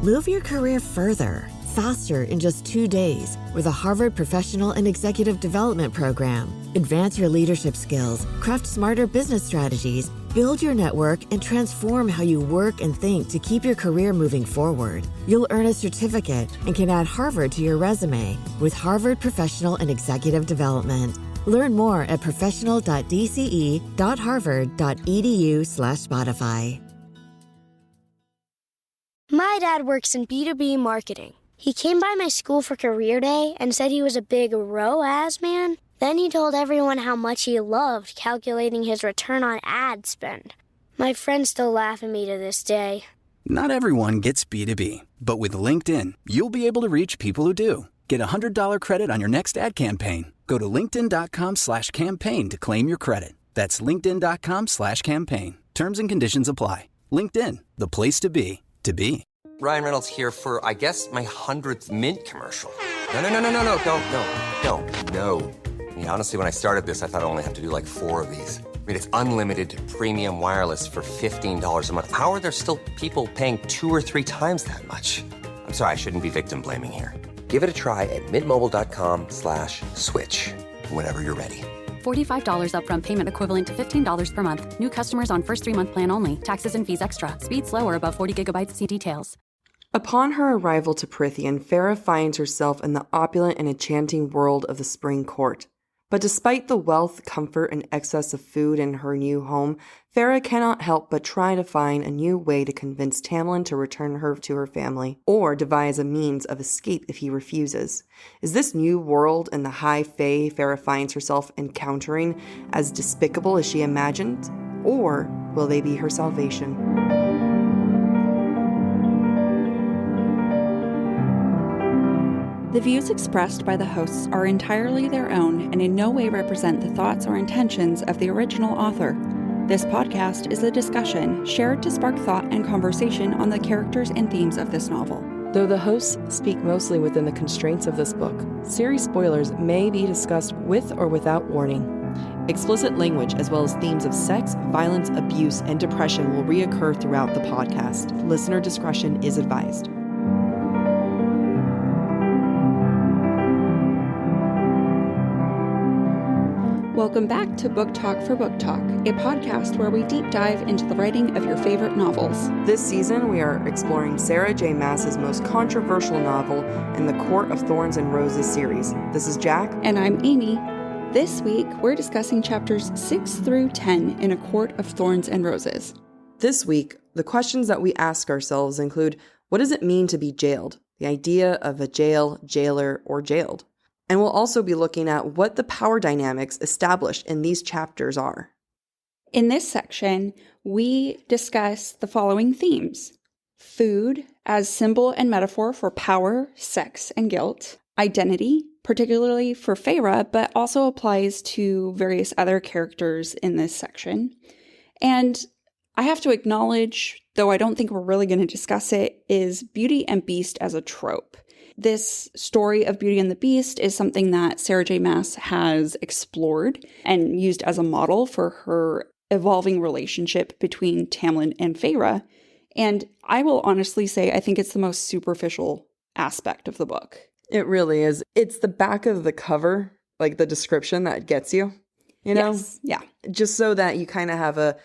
Move your career further, faster in just 2 days with a Harvard Professional and Executive Development Program. Advance your leadership skills, craft smarter business strategies, build your network, and transform how you work and think to keep your career moving forward. You'll earn a certificate and can add Harvard to your resume with Harvard Professional and Executive Development. Learn more at professional.dce.harvard.edu/Spotify. My dad works in B2B marketing. He came by my school for career day and said he was a big ROAS man. Then he told everyone how much he loved calculating his return on ad spend. My friends still laugh at me to this day. Not everyone gets B2B, but with LinkedIn, you'll be able to reach people who do. Get a $100 credit on your next ad campaign. Go to linkedin.com/campaign to claim your credit. That's linkedin.com/campaign. Terms and conditions apply. LinkedIn, the place to be, to be. Ryan Reynolds here for, I guess, my 100th Mint commercial. No, don't. I mean, honestly, when I started this, I thought I only have to do like 4 of these. I mean, it's unlimited premium wireless for $15 a month. How are there still people paying 2 or 3 times that much? I'm sorry, I shouldn't be victim blaming here. Give it a try at mintmobile.com/switch. Whenever you're ready. $45 upfront payment equivalent to $15 per month. New customers on first 3-month plan only. Taxes and fees extra. Speed slower above 40 gigabytes. See details. Upon her arrival to Prythian, Feyre finds herself in the opulent and enchanting world of the Spring Court. But despite the wealth, comfort, and excess of food in her new home, Feyre cannot help but try to find a new way to convince Tamlin to return her to her family, or devise a means of escape if he refuses. Is this new world in the High Fae Feyre finds herself encountering as despicable as she imagined? Or will they be her salvation? The views expressed by the hosts are entirely their own and in no way represent the thoughts or intentions of the original author. This podcast is a discussion shared to spark thought and conversation on the characters and themes of this novel. Though the hosts speak mostly within the constraints of this book, series spoilers may be discussed with or without warning. Explicit language as well as themes of sex, violence, abuse, and depression will reoccur throughout the podcast. Listener discretion is advised. Welcome back to Book Talk for Book Talk, a podcast where we deep dive into the writing of your favorite novels. This season, we are exploring Sarah J. Maas's most controversial novel in the Court of Thorns and Roses series. This is Jack. And I'm Amy. This week, we're discussing chapters 6 through 10 in A Court of Thorns and Roses. This week, the questions that we ask ourselves include, what does it mean to be jailed? The idea of a jail, jailer, or jailed. And we'll also be looking at what the power dynamics established in these chapters are. In this section, we discuss the following themes: food as symbol and metaphor for power, sex, and guilt; identity, particularly for Feyre, but also applies to various other characters in this section. And I have to acknowledge, though I don't think we're really going to discuss it, is Beauty and Beast as a trope. This story of Beauty and the Beast is something that Sarah J. Maas has explored and used as a model for her evolving relationship between Tamlin and Feyre. And I will honestly say I think it's the most superficial aspect of the book. It really is. It's the back of the cover, like the description, that gets you, you know? Yes. Yeah. Just so that you kind of have a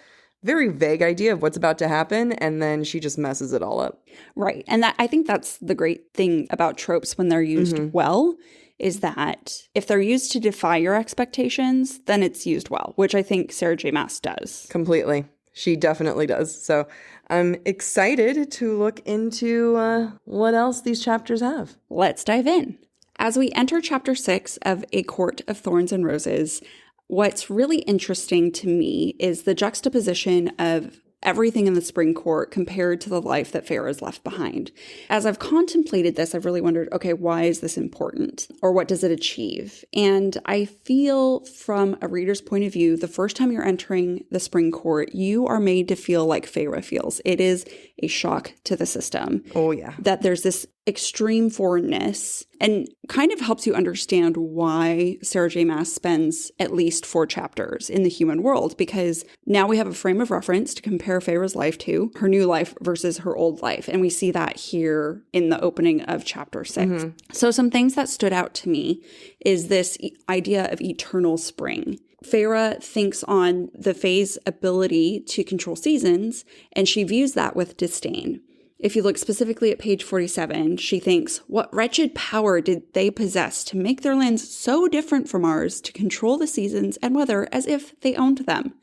very vague idea of what's about to happen, and then she just messes it all up. Right. And I think that's the great thing about tropes when they're used well, is that if they're used to defy your expectations, then it's used well, which I think Sarah J. Maas does. Completely. She definitely does. So I'm excited to look into what else these chapters have. Let's dive in. As we enter chapter 6 of A Court of Thorns and Roses, what's really interesting to me is the juxtaposition of everything in the Spring Court compared to the life that Feyre has left behind. As I've contemplated this, I've really wondered, okay, why is this important? Or what does it achieve? And I feel from a reader's point of view, the first time you're entering the Spring Court, you are made to feel like Feyre feels. It is a shock to the system. Oh, yeah. That there's this extreme foreignness, and kind of helps you understand why Sarah J. Maas spends at least 4 chapters in the human world, because now we have a frame of reference to compare Feyre's life to, her new life versus her old life. And we see that here in the opening of chapter 6. So some things that stood out to me is this idea of eternal spring. Feyre thinks on the Fae's ability to control seasons, and she views that with disdain. If you look specifically at page 47, she thinks, what wretched power did they possess to make their lands so different from ours to control the seasons and weather as if they owned them?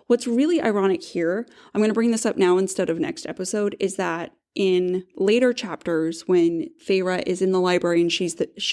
What's really ironic here, I'm going to bring this up now instead of next episode, is that in later chapters when Feyre is in the library and she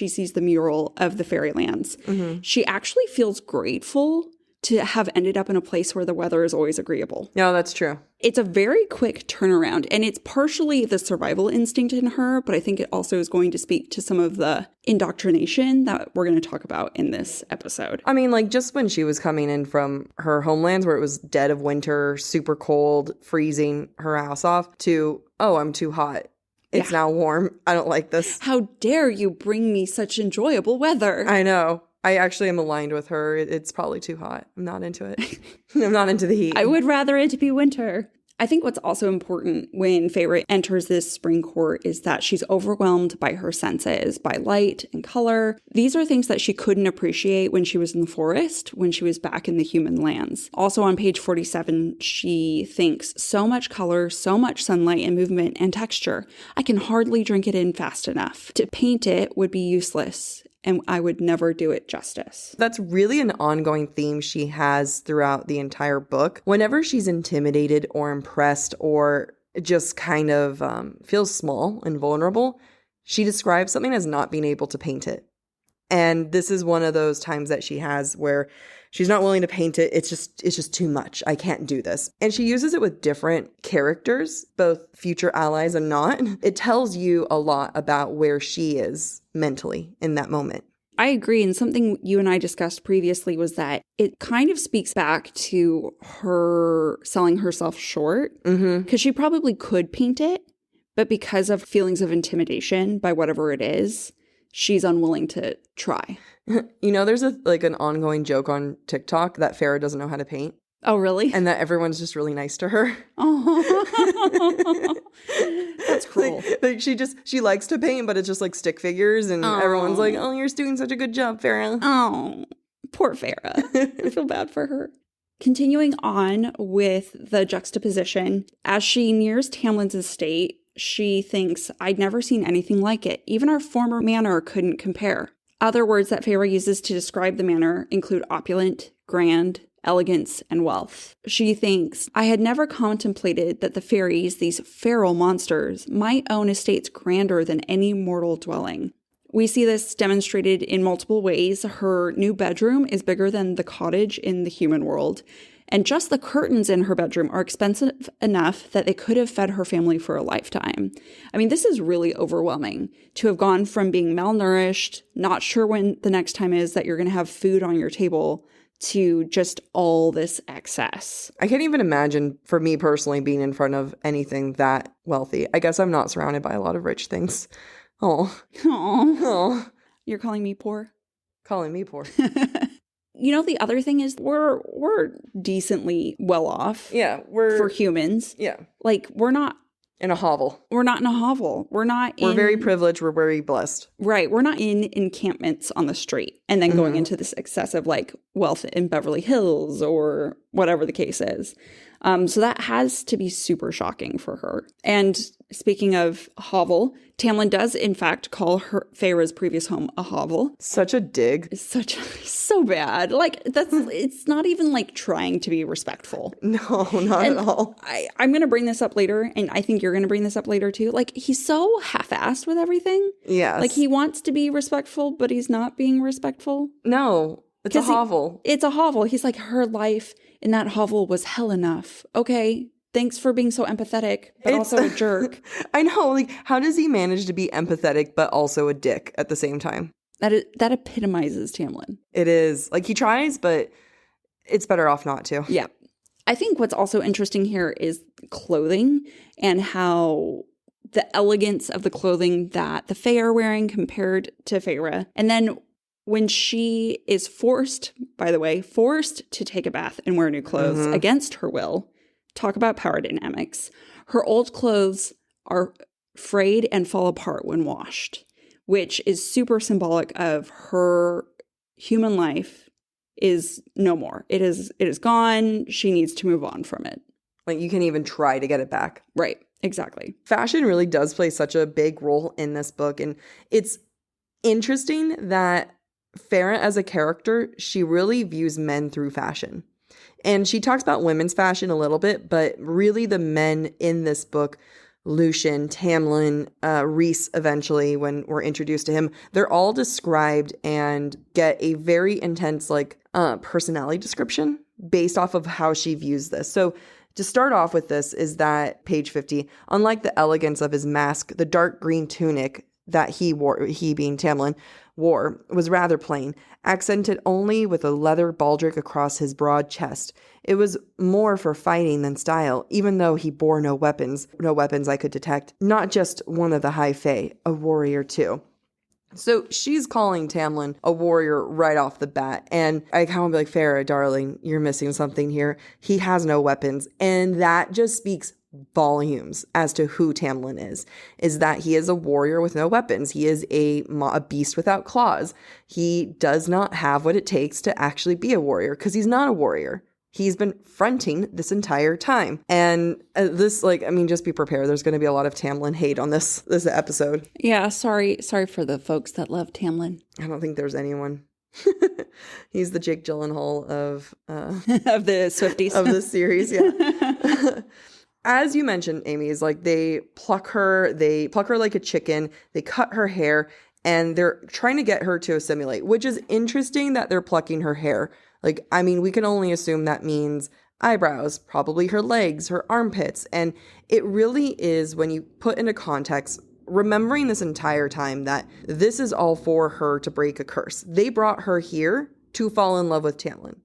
sees the mural of the fairylands, she actually feels grateful to have ended up in a place where the weather is always agreeable. No, that's true. It's a very quick turnaround, and it's partially the survival instinct in her, but I think it also is going to speak to some of the indoctrination that we're going to talk about in this episode. I mean, like, just when she was coming in from her homelands where it was dead of winter, super cold, freezing her house off, to, oh, I'm too hot. It's now warm. I don't like this. How dare you bring me such enjoyable weather? I know. I actually am aligned with her. It's probably too hot. I'm not into it. I'm not into the heat. I would rather it be winter. I think what's also important when Feyre enters this spring court is that she's overwhelmed by her senses, by light and color. These are things that she couldn't appreciate when she was in the forest, when she was back in the human lands. Also on page 47, she thinks, so much color, so much sunlight and movement and texture. I can hardly drink it in fast enough. To paint it would be useless, and I would never do it justice. That's really an ongoing theme she has throughout the entire book. Whenever she's intimidated or impressed or just kind of feels small and vulnerable, she describes something as not being able to paint it. And this is one of those times that she has where she's not willing to paint it. It's just too much. I can't do this. And she uses it with different characters, both future allies and not. It tells you a lot about where she is mentally in that moment. I agree. And something you and I discussed previously was that it kind of speaks back to her selling herself short, because she probably could paint it, but because of feelings of intimidation by whatever it is, she's unwilling to try. You know, there's an ongoing joke on TikTok that Feyre doesn't know how to paint. Oh, really? And that everyone's just really nice to her. Oh, that's cool. Like she likes to paint, but it's just like stick figures, and everyone's like, "Oh, you're doing such a good job, Feyre." Oh, poor Feyre. I feel bad for her. Continuing on with the juxtaposition, as she nears Tamlin's estate, she thinks, I'd never seen anything like it. Even our former manor couldn't compare. Other words that Feyre uses to describe the manor include opulent, grand, elegance, and wealth. She thinks, I had never contemplated that the fairies, these feral monsters, might own estates grander than any mortal dwelling. We see this demonstrated in multiple ways. Her new bedroom is bigger than the cottage in the human world. And just the curtains in her bedroom are expensive enough that they could have fed her family for a lifetime. I mean, this is really overwhelming to have gone from being malnourished, not sure when the next time is that you're going to have food on your table, to just all this excess. I can't even imagine, for me personally, being in front of anything that wealthy. I guess I'm not surrounded by a lot of rich things. Oh. You're calling me poor? Calling me poor. You know, the other thing is we're decently well off. Yeah, for humans. Yeah. Like, we're not in a hovel. We're not in a hovel. We're very privileged. We're very blessed. Right. We're not in encampments on the street and then going into this excessive like wealth in Beverly Hills or whatever the case is. So that has to be super shocking for her. And speaking of hovel, Tamlin does in fact call her Feyre's previous home a hovel. Such a dig. It's so bad. Like it's not even like trying to be respectful. No, not at all. I'm going to bring this up later, and I think you're going to bring this up later too. Like he's so half-assed with everything. Yes. Like he wants to be respectful, but he's not being respectful. No, it's a hovel. It's a hovel. He's like, her life in that hovel was hell enough. Okay, thanks for being so empathetic, but also a jerk. I know. Like, how does he manage to be empathetic but also a dick at the same time? That epitomizes Tamlin. It is. Like, he tries, but it's better off not to. Yeah. I think what's also interesting here is clothing and how the elegance of the clothing that the Fae are wearing compared to Feyre. And then when she is forced to take a bath and wear new clothes against her will, talk about power dynamics. Her old clothes are frayed and fall apart when washed, which is super symbolic of her human life is no more. It is gone. She needs to move on from it. Like, you can't even try to get it back. Right. Exactly. Fashion really does play such a big role in this book. And it's interesting that Feyre as a character, she really views men through fashion. And she talks about women's fashion a little bit, but really the men in this book, Lucien, Tamlin, Rhys eventually, when we're introduced to him, they're all described and get a very intense personality description based off of how she views this. So to start off with this is that page 50, unlike the elegance of his mask, the dark green tunic that he wore, he being Tamlin, wore, was rather plain, accented only with a leather baldric across his broad chest. It was more for fighting than style, even though he bore no weapons I could detect, not just one of the High Fae, a warrior too. So she's calling Tamlin a warrior right off the bat. And I kind of be like, Feyre, darling, you're missing something here. He has no weapons. And that just speaks volumes as to who Tamlin is that he is a warrior with no weapons. He is a beast without claws. He does not have what it takes to actually be a warrior because he's not a warrior. He's been fronting this entire time. And just be prepared. There's going to be a lot of Tamlin hate on this episode. Yeah, sorry for the folks that love Tamlin. I don't think there's anyone. He's the Jake Gyllenhaal of of the Swifties. Of the series, yeah. As you mentioned, Amy, is like they pluck her like a chicken, they cut her hair, and they're trying to get her to assimilate, which is interesting that they're plucking her hair. We can only assume that means eyebrows, probably her legs, her armpits. And it really is, when you put into context, remembering this entire time that this is all for her to break a curse. They brought her here to fall in love with Tamlin.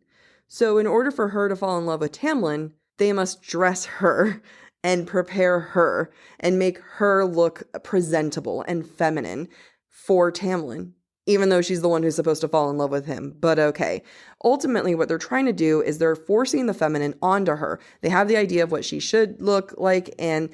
So in order for her to fall in love with Tamlin, they must dress her and prepare her and make her look presentable and feminine for Tamlin, even though she's the one who's supposed to fall in love with him. But okay. Ultimately, what they're trying to do is they're forcing the feminine onto her. They have the idea of what she should look like, and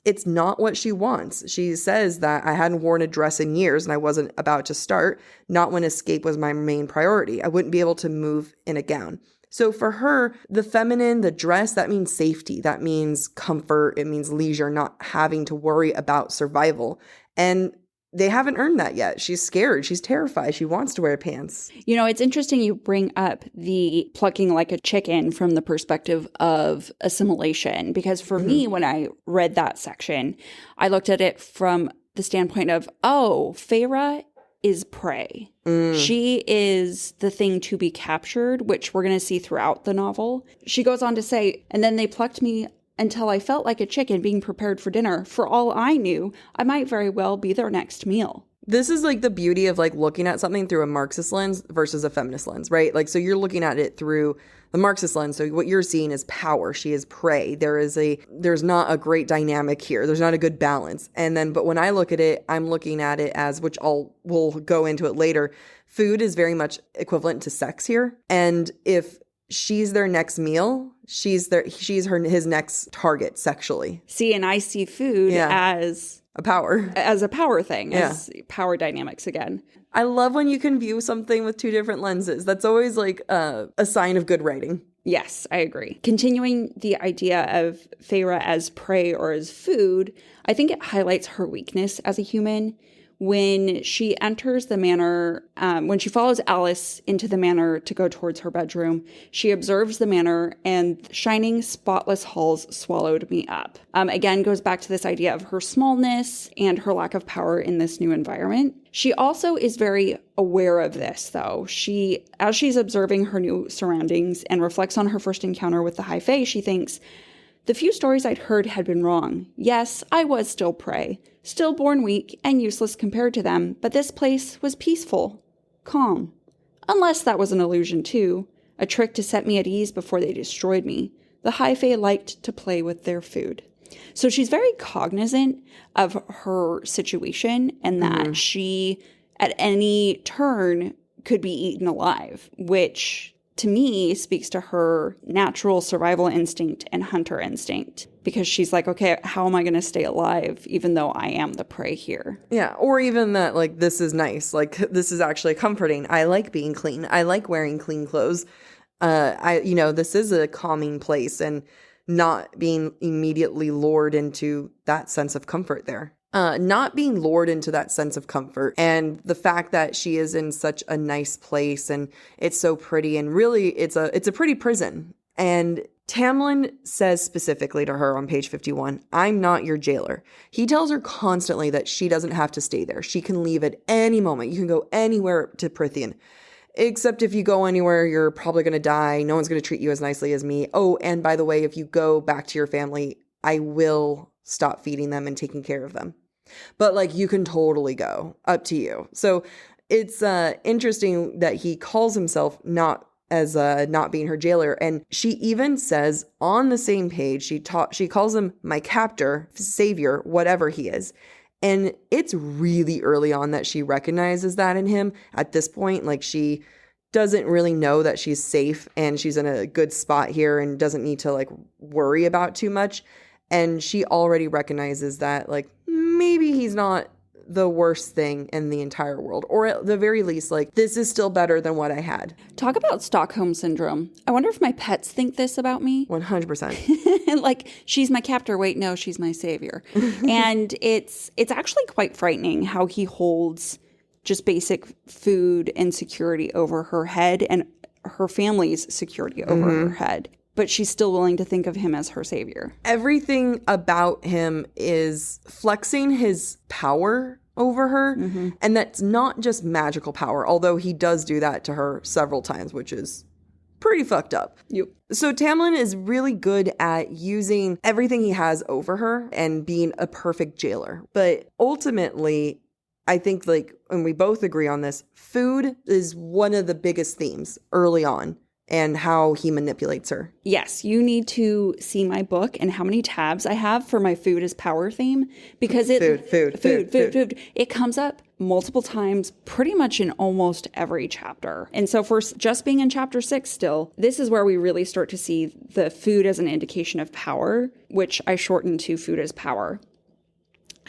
it's not what she wants. She says that I hadn't worn a dress in years and I wasn't about to start, not when escape was my main priority. I wouldn't be able to move in a gown. So for her, the feminine, the dress, that means safety. That means comfort. It means leisure, not having to worry about survival. And they haven't earned that yet. She's scared. She's terrified. She wants to wear pants. You know, it's interesting you bring up the plucking like a chicken from the perspective of assimilation, because for me, when I read that section, I looked at it from the standpoint of, Feyre is prey. She is the thing to be captured, which we're going to see throughout the novel. She goes on to say, and then they plucked me until I felt like a chicken being prepared for dinner. For all I knew, I might very well be their next meal. This is the beauty of looking at something through a Marxist lens versus a feminist lens, right? So you're looking at it through the Marxist lens. So what you're seeing is power. She is prey. There's not a great dynamic here. There's not a good balance. But when I look at it, I'm looking at it as, which we'll go into it later, food is very much equivalent to sex here. And if she's their next meal, she's his next target sexually. See, and I see food as a power thing, as power dynamics again. I love when you can view something with two different lenses. That's always a sign of good writing. Yes, I agree. Continuing the idea of Feyre as prey or as food, I think it highlights her weakness as a human. When she enters the manor, when she follows Alice into the manor to go towards her bedroom, she observes the manor and shining, spotless halls swallowed me up. Again, goes back to this idea of her smallness and her lack of power in this new environment. She also is very aware of this, though. As she's observing her new surroundings and reflects on her first encounter with the High Fae, she thinks, the few stories I'd heard had been wrong. Yes, I was still prey, still born weak and useless compared to them, but this place was peaceful, calm. Unless that was an illusion too, a trick to set me at ease before they destroyed me. the High Fae liked to play with their food. So she's very cognizant of her situation and that she, at any turn, could be eaten alive, which to me speaks to her natural survival instinct and hunter instinct, because she's like, okay, how am I going to stay alive even though I am the prey here? Yeah, or even that, like, this is nice. Like, this is actually comforting. I like being clean. I like wearing clean clothes. This is a calming place, and not being immediately lured into that sense of comfort there. Not being lured into that sense of comfort, and the fact that she is in such a nice place and it's so pretty, and really it's a pretty prison. And Tamlin says specifically to her on page 51, I'm not your jailer. He tells her constantly that she doesn't have to stay there. She can leave at any moment. You can go anywhere to Prythian. Except if you go anywhere, you're probably going to die. No one's going to treat you as nicely as me. Oh, and by the way, if you go back to your family, I will stop feeding them and taking care of them. But like, you can totally go, up to you. So it's interesting that he calls himself not being her jailer. And she even says on the same page, she calls him my captor, savior, whatever he is. And it's really early on that she recognizes that in him. At this point, like, she doesn't really know that she's safe and she's in a good spot here and doesn't need to like worry about too much. And she already recognizes that, like, maybe he's not the worst thing in the entire world, or at the very least, like, this is still better than what I had. Talk about Stockholm syndrome. I wonder if my pets think this about me. 100%. Like, she's my captor. Wait, no, she's my savior. And it's actually quite frightening how he holds just basic food and security over her head, and her family's security over her head. But she's still willing to think of him as her savior. Everything About him is flexing his power over her. And that's not just magical power, although he does do that to her several times, which is pretty fucked up. Yep. So Tamlin is really good at using everything he has over her and being a perfect jailer. But ultimately, I think, like, and we both agree on this, food is one of the biggest themes early on, and how he manipulates her. Yes, you need to see my book and how many tabs I have for my food is power theme, because food. It comes up multiple times pretty much in almost every chapter. And so for just being in chapter 6 still, this is where we really start to see the food as an indication of power, which I shorten to food as power.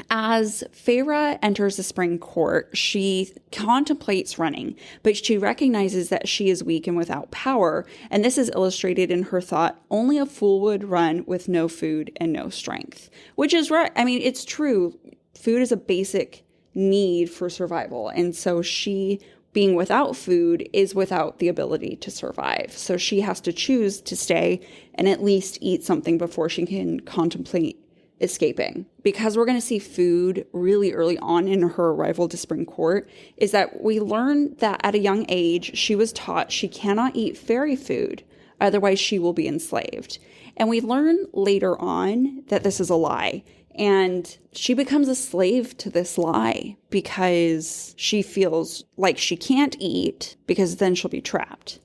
As Feyre enters the spring court, she contemplates running, but she recognizes that she is weak and without power, and this is illustrated in her thought, only a fool would run with no food and no strength, which is right. I mean, it's true. Food is a basic need for survival, and so she, being without food, is without the ability to survive. So she has to choose to stay and at least eat something before she can contemplate escaping. Because we're going to see food really early on in her arrival to Spring Court, is that we learn that at a young age, she was taught she cannot eat fairy food, otherwise she will be enslaved. And we learn later on that this is a lie. And she becomes a slave to this lie because she feels like she can't eat because then she'll be trapped.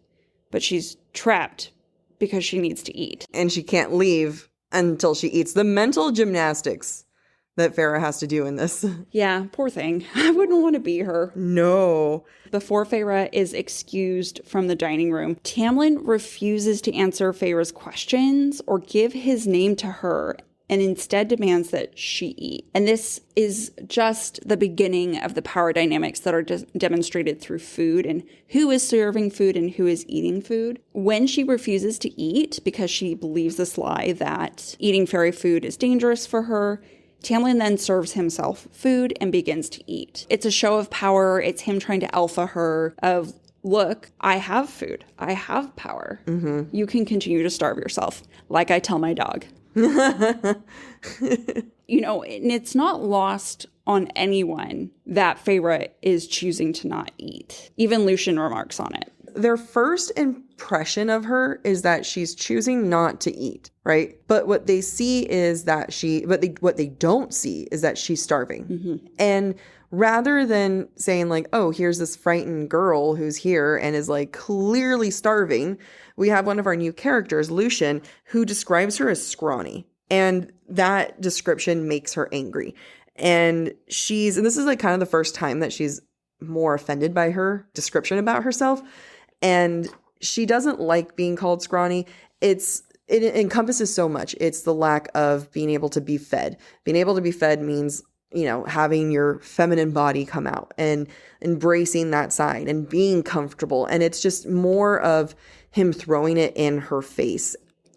But she's trapped because she needs to eat. And she can't leave until she eats. The mental gymnastics that Feyre has to do in this. Yeah, poor thing. I wouldn't want to be her. No. Before Feyre is excused from the dining room, Tamlin refuses to answer Feyre's questions or give his name to her, and instead demands that she eat. And this is just the beginning of the power dynamics that are demonstrated through food and who is serving food and who is eating food. When she refuses to eat because she believes this lie that eating fairy food is dangerous for her, Tamlin then serves himself food and begins to eat. It's a show of power. It's him trying to alpha her of, look, I have food. I have power. You can continue to starve yourself, like I tell my dog. You know, and it's not lost on anyone that Feyre is choosing to not eat. Even Lucian remarks on it. Their first impression of her is that she's choosing not to eat, right? But what they see is that what they don't see is that she's starving. And rather than saying like, oh, here's this frightened girl who's here and is like clearly starving, we have one of our new characters, Lucian, who describes her as scrawny. And that description makes her angry. And this is like kind of the first time that she's more offended by her description about herself. And she doesn't like being called scrawny. It encompasses so much. It's the lack of being able to be fed. Being able to be fed means, having your feminine body come out and embracing that side and being comfortable. And it's just more of him throwing it in her face.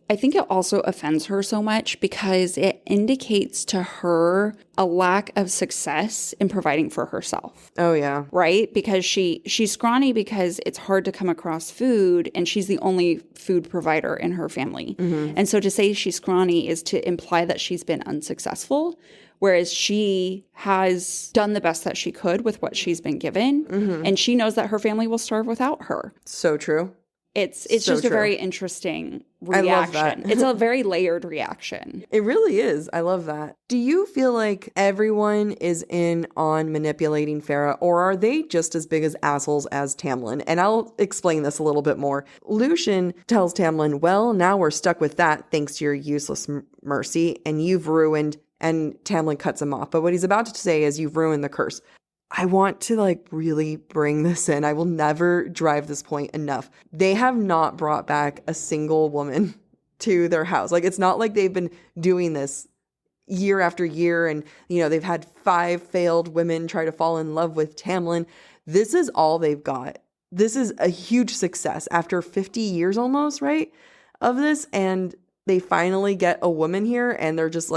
I think it also offends her so much because it indicates to her a lack of success in providing for herself. Oh, yeah. Right? Because she's scrawny because it's hard to come across food and she's the only food provider in her family. And so to say she's scrawny is to imply that she's been unsuccessful, whereas she has done the best that she could with what she's been given. And she knows that her family will starve without her. So true. It's so just true. A very interesting reaction. I love that. It's a very layered reaction. It really is. I love that. Do you feel like everyone is in on manipulating Feyre, or are they just as big as assholes as Tamlin? And I'll explain this a little bit more. Lucian tells Tamlin, well, now we're stuck with that thanks to your useless mercy, and you've ruined, and Tamlin cuts him off. But what he's about to say is you've ruined the curse. I want to really bring this in. I will never drive this point enough. They have not brought back a single woman to their house. It's not like they've been doing this year after year and, they've had 5 failed women try to fall in love with Tamlin. This is all they've got. This is a huge success after 50 years almost, right, of this. And they finally get a woman here and they're just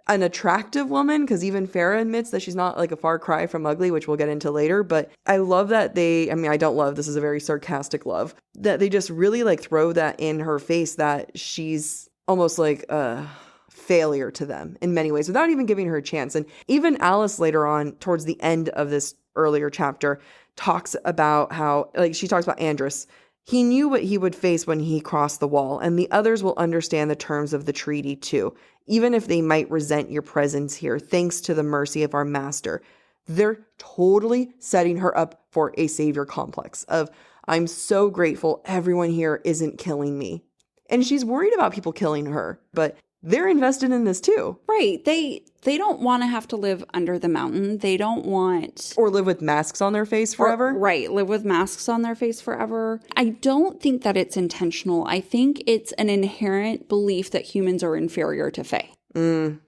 an attractive woman, because even Feyre admits that she's not a far cry from ugly, which we'll get into later. But I love that I don't love, this is a very sarcastic love, that they just really throw that in her face that she's almost like a failure to them in many ways without even giving her a chance. And even Alice later on, towards the end of this earlier chapter, talks about how, she talks about Andros. He knew what he would face when he crossed the wall, and the others will understand the terms of the treaty too, even if they might resent your presence here, thanks to the mercy of our master. They're totally setting her up for a savior complex of, I'm so grateful everyone here isn't killing me. And she's worried about people killing her, but they're invested in this too. Right. They don't want to have to live under the mountain. They don't want... Or live with masks on their face forever. Right. Live with masks on their face forever. I don't think that it's intentional. I think it's an inherent belief that humans are inferior to Fae. And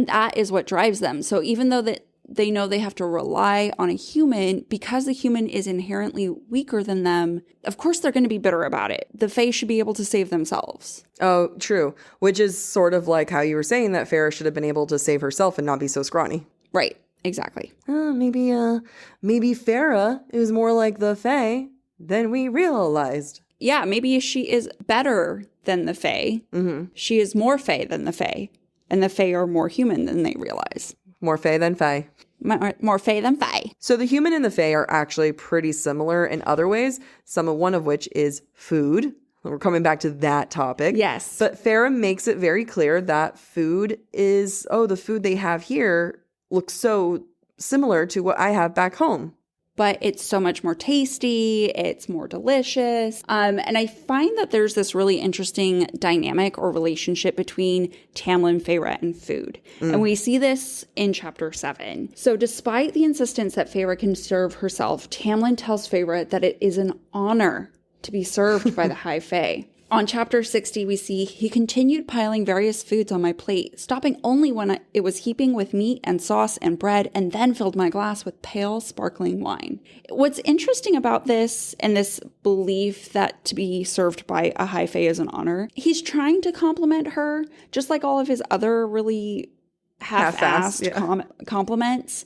that is what drives them. So even though that they know they have to rely on a human, because the human is inherently weaker than them, of course they're going to be bitter about it. The Fae should be able to save themselves. Oh, true. Which is sort of like how you were saying that Feyre should have been able to save herself and not be so scrawny. Right. Exactly. Maybe Feyre is more like the Fae than we realized. Yeah, maybe she is better than the Fae. She is more Fae than the Fae. And the Fae are more human than they realize. More Fae than Fae. More Fae than Fae. So the human and the Fae are actually pretty similar in other ways, one of which is food. We're coming back to that topic. Yes. But Feyre makes it very clear that food is, the food they have here looks so similar to what I have back home. But it's so much more tasty, it's more delicious. And I find that there's this really interesting dynamic or relationship between Tamlin, Feyre, and food. And we see this in chapter 7. So despite the insistence that Feyre can serve herself, Tamlin tells Feyre that it is an honor to be served by the High Fae. On chapter 60, we see, he continued piling various foods on my plate, stopping only when it was heaping with meat and sauce and bread, and then filled my glass with pale, sparkling wine. What's interesting about this and this belief that to be served by a High Fae is an honor, he's trying to compliment her, just like all of his other really half-assed compliments.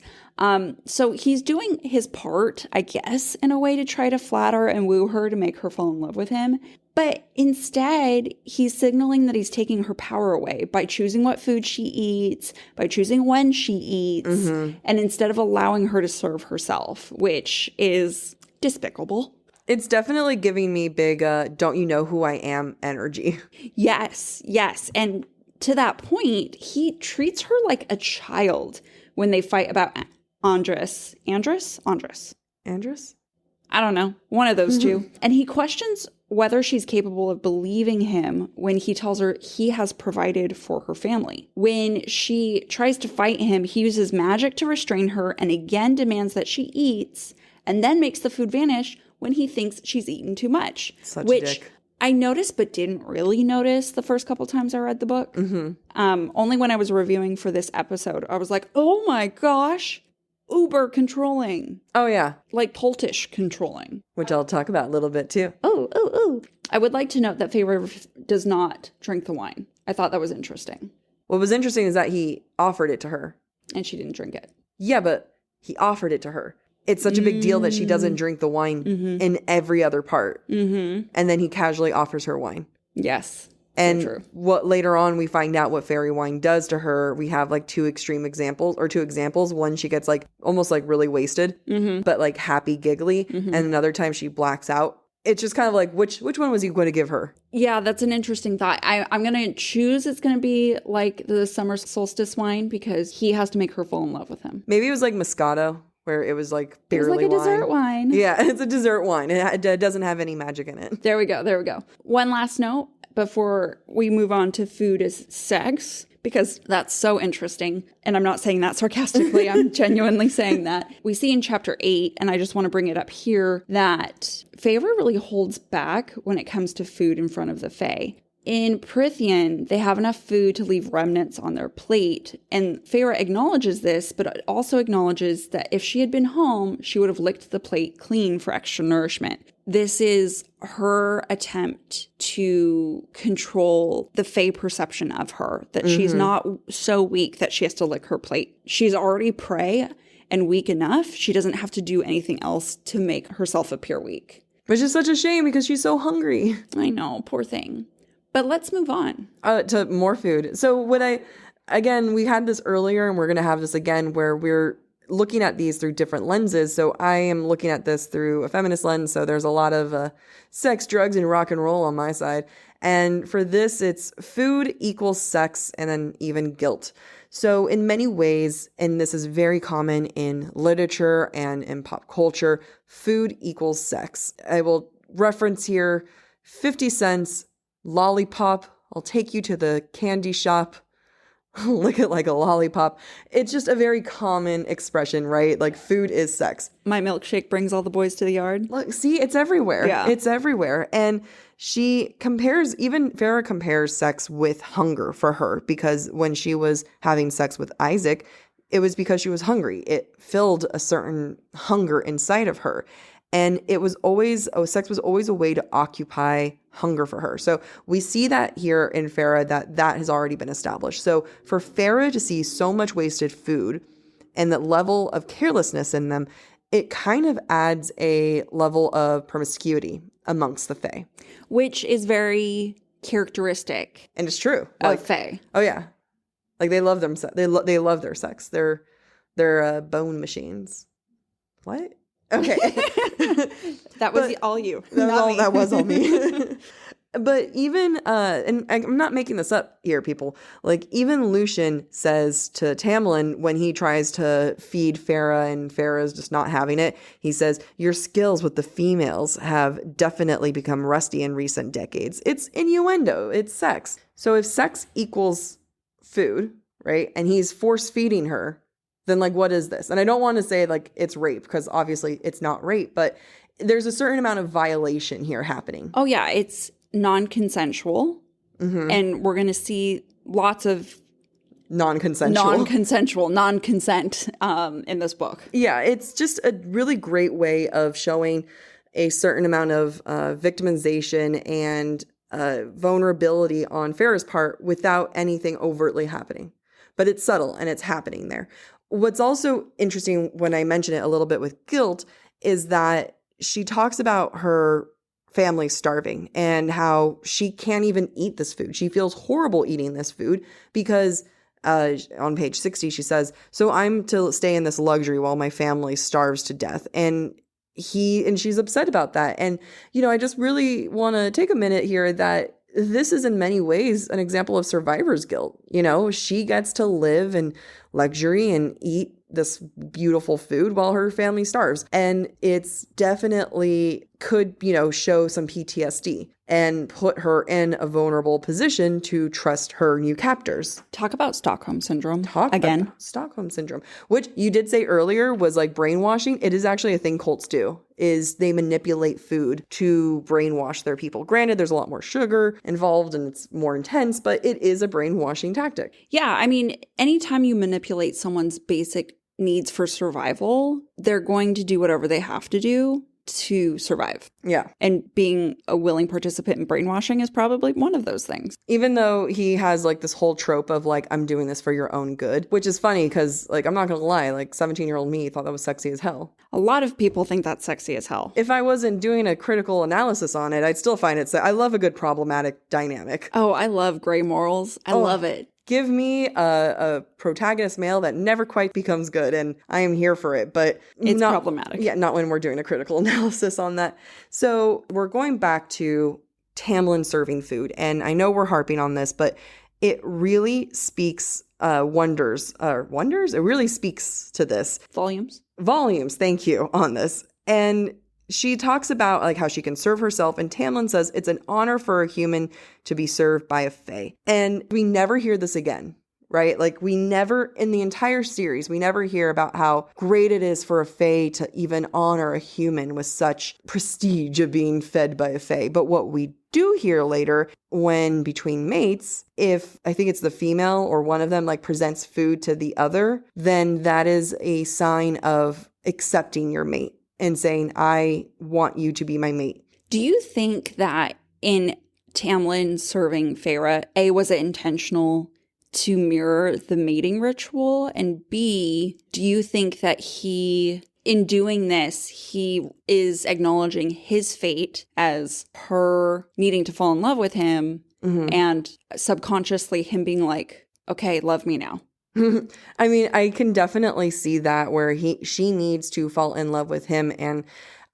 So he's doing his part, I guess, in a way to try to flatter and woo her to make her fall in love with him. But instead, he's signaling that he's taking her power away by choosing what food she eats, by choosing when she eats, and instead of allowing her to serve herself, which is despicable. It's definitely giving me big, don't you know who I am energy. Yes. And to that point, he treats her like a child when they fight about Andres? I don't know. One of those two. And he questions whether she's capable of believing him when he tells her he has provided for her family. When she tries to fight him, he uses magic to restrain her and again demands that she eats and then makes the food vanish when he thinks she's eaten too much. Such a dick. I noticed but didn't really notice the first couple times I read the book. Only when I was reviewing for this episode, I was like, oh my gosh, uber controlling. Oh, yeah. Like Poltish controlling. Which I'll talk about a little bit too. Oh. I would like to note that Feyre does not drink the wine. I thought that was interesting. What was interesting is that he offered it to her. And she didn't drink it. Yeah, but he offered it to her. It's such a big deal that she doesn't drink the wine in every other part. And then he casually offers her wine. Yes. And true. what later on we find out what fairy wine does to her. We have like two examples. One, she gets like almost like really wasted, but like happy giggly. And another time she blacks out. It's just kind of like, which one was he going to give her? Yeah, that's an interesting thought. I'm going to choose it's going to be like the summer solstice wine because he has to make her fall in love with him. Maybe it was like Moscato, where it was like barely It was like a dessert wine. Yeah, it's a dessert wine. It doesn't have any magic in it. There we go. One last note before we move on to food is sex, because that's so interesting. And I'm not saying that sarcastically. I'm genuinely saying that. We see in chapter 8, and I just want to bring it up here, that Feyre really holds back when it comes to food in front of the Fae. In Prythian, they have enough food to leave remnants on their plate. And Feyre acknowledges this, but also acknowledges that if she had been home, she would have licked the plate clean for extra nourishment. This is her attempt to control the Fae perception of her, that she's not so weak that she has to lick her plate. She's already prey and weak enough. She doesn't have to do anything else to make herself appear weak. Which is such a shame because she's so hungry. I know, poor thing. But let's move on. To more food. So we had this earlier and we're going to have this again where we're looking at these through different lenses. So I am looking at this through a feminist lens. So there's a lot of sex, drugs, and rock and roll on my side. And for this, it's food equals sex and then even guilt. So in many ways, and this is very common in literature and in pop culture, food equals sex. I will reference here 50 cents. Lollipop, I'll take you to the candy shop. Lick it like a lollipop. It's just a very common expression, right? Like food is sex. My milkshake brings all the boys to the yard. Look, see, it's everywhere. Yeah. It's everywhere. And Feyre compares sex with hunger for her, because when she was having sex with Isaac, it was because she was hungry. It filled a certain hunger inside of her. And sex was always a way to occupy hunger for her. So we see that here in Feyre that has already been established. So for Feyre to see so much wasted food and that level of carelessness in them, it kind of adds a level of promiscuity amongst the Fae. Which is very characteristic. And it's true. Of Fae. Oh yeah. Like they love them. They love their sex. They're bone machines. What? Okay. That was all you. That was all me. But even, and I'm not making this up here, people. Like even Lucian says to Tamlin when he tries to feed Feyre and Feyre's just not having it, he says, your skills with the females have definitely become rusty in recent decades. It's innuendo. It's sex. So if sex equals food, right, and he's force feeding her, then like, what is this? And I don't want to say like it's rape, because obviously it's not rape, but there's a certain amount of violation here happening. Oh yeah, it's non-consensual. And we're going to see lots of non-consent in this book. Yeah, it's just a really great way of showing a certain amount of victimization and vulnerability on Feyre's part without anything overtly happening. But it's subtle and it's happening there. What's also interesting when I mention it a little bit with guilt is that she talks about her family starving and how she can't even eat this food. She feels horrible eating this food because on page 60, she says, so I'm to stay in this luxury while my family starves to death. And she's upset about that. And, I just really want to take a minute here that this is in many ways an example of survivor's guilt. She gets to live in luxury and eat this beautiful food while her family starves. And it's definitely could, show some PTSD and put her in a vulnerable position to trust her new captors. Talk about Stockholm Syndrome again. Stockholm Syndrome, which you did say earlier was like brainwashing. It is actually a thing cults do, is they manipulate food to brainwash their people. Granted, there's a lot more sugar involved and it's more intense, but it is a brainwashing tactic. Yeah, I mean, anytime you manipulate someone's basic needs for survival, they're going to do whatever they have to do to survive. Yeah. And being a willing participant in brainwashing is probably one of those things. Even though he has like this whole trope of like, I'm doing this for your own good, which is funny because like, I'm not going to lie, like 17-year-old me thought that was sexy as hell. A lot of people think that's sexy as hell. If I wasn't doing a critical analysis on it, I'd still find it. I love a good problematic dynamic. Oh, I love gray morals. I love it. Give me a protagonist male that never quite becomes good, and I am here for it, but it's problematic. Yeah, not when we're doing a critical analysis on that. So we're going back to Tamlin serving food, and I know we're harping on this, but it really speaks wonders. It really speaks to this. Volumes, thank you, on this. And she talks about like how she can serve herself, and Tamlin says it's an honor for a human to be served by a fae. And we never hear this again, right? Like we never, in the entire series, we never hear about how great it is for a fae to even honor a human with such prestige of being fed by a fae. But what we do hear later, when between mates, if I think it's the female or one of them like presents food to the other, then that is a sign of accepting your mate and saying, I want you to be my mate. Do you think that in Tamlin serving Feyre, A, was it intentional to mirror the mating ritual? And B, do you think that in doing this, he is acknowledging his fate as her needing to fall in love with him and subconsciously him being like, okay, love me now? I mean, I can definitely see that where she needs to fall in love with him. And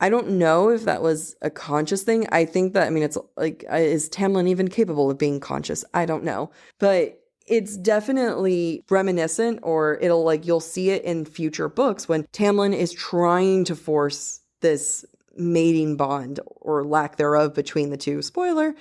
I don't know if that was a conscious thing. I think that, it's like, is Tamlin even capable of being conscious? I don't know. But it's definitely reminiscent, or you'll see it in future books when Tamlin is trying to force this mating bond or lack thereof between the two. Spoiler.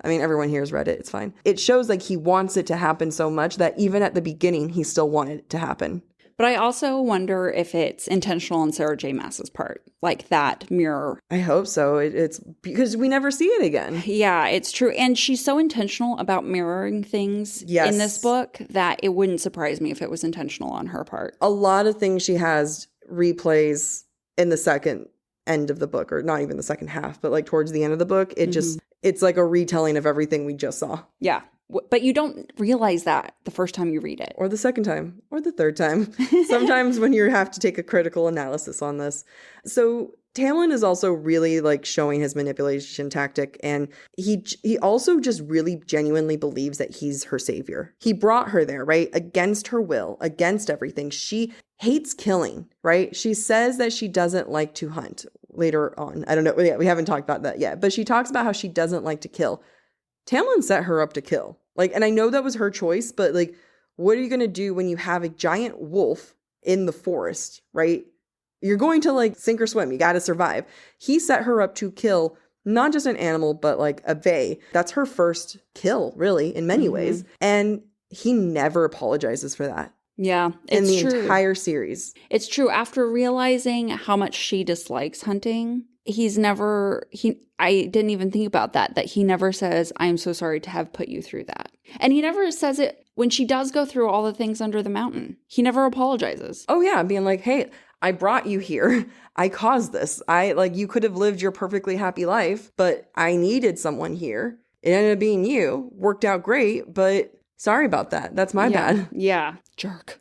Everyone here has read it. It's fine. It shows like he wants it to happen so much that even at the beginning, he still wanted it to happen. But I also wonder if it's intentional on Sarah J. Maas's part, like that mirror. I hope so. It's because we never see it again. Yeah, it's true. And she's so intentional about mirroring things in this book that it wouldn't surprise me if it was intentional on her part. A lot of things she has replays in the second end of the book, or not even the second half, but like towards the end of the book. It just, it's like a retelling of everything we just saw. Yeah. But you don't realize that the first time you read it. Or the second time. Or the third time. Sometimes when you have to take a critical analysis on this. So Tamlin is also really like showing his manipulation tactic. And he also just really genuinely believes that he's her savior. He brought her there, right? Against her will, against everything. She hates killing, right? She says that she doesn't like to hunt later on. I don't know. Yeah, we haven't talked about that yet. But she talks about how she doesn't like to kill. Tamlin set her up to kill. Like, and I know that was her choice, but like, what are you going to do when you have a giant wolf in the forest, right? You're going to like sink or swim. You got to survive. He set her up to kill not just an animal, but like a fae. That's her first kill, really, in many ways. And he never apologizes for that. Yeah, in the entire series. It's true. After realizing how much she dislikes hunting, I didn't even think about that he never says, I'm so sorry to have put you through that. And he never says it when she does go through all the things under the mountain. He never apologizes. Oh yeah, being like, hey, I brought you here. I caused this. You could have lived your perfectly happy life, but I needed someone here. It ended up being you. Worked out great, but sorry about that. That's my bad. Yeah. Jerk.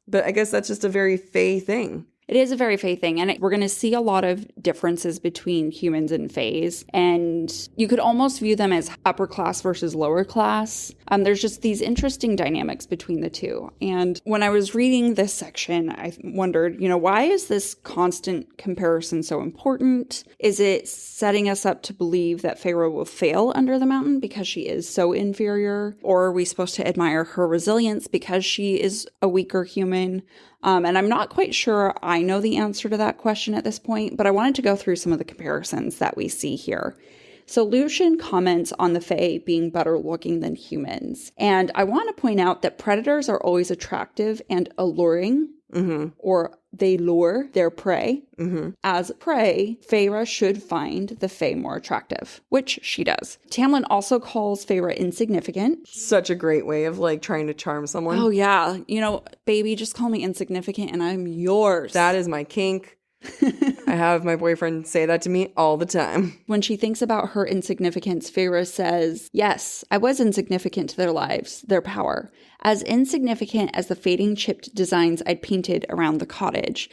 But I guess that's just a very Fae thing. It is a very Fae thing, and we're going to see a lot of differences between humans and Faes, and you could almost view them as upper class versus lower class. There's just these interesting dynamics between the two. And when I was reading this section, I wondered, why is this constant comparison so important? Is it setting us up to believe that Feyre will fail under the mountain because she is so inferior? Or are we supposed to admire her resilience because she is a weaker human? And I'm not quite sure I know the answer to that question at this point, but I wanted to go through some of the comparisons that we see here. So Lucian comments on the Fae being better looking than humans. And I want to point out that predators are always attractive and alluring, or they lure their prey. As prey, Feyre should find the Fae more attractive, which she does. Tamlin also calls Feyre insignificant. Such a great way of trying to charm someone. Oh yeah, baby, just call me insignificant and I'm yours. That is my kink. I have my boyfriend say that to me all the time. When she thinks about her insignificance, Feyre says, yes, I was insignificant to their lives, their power, as insignificant as the fading chipped designs I'd painted around the cottage.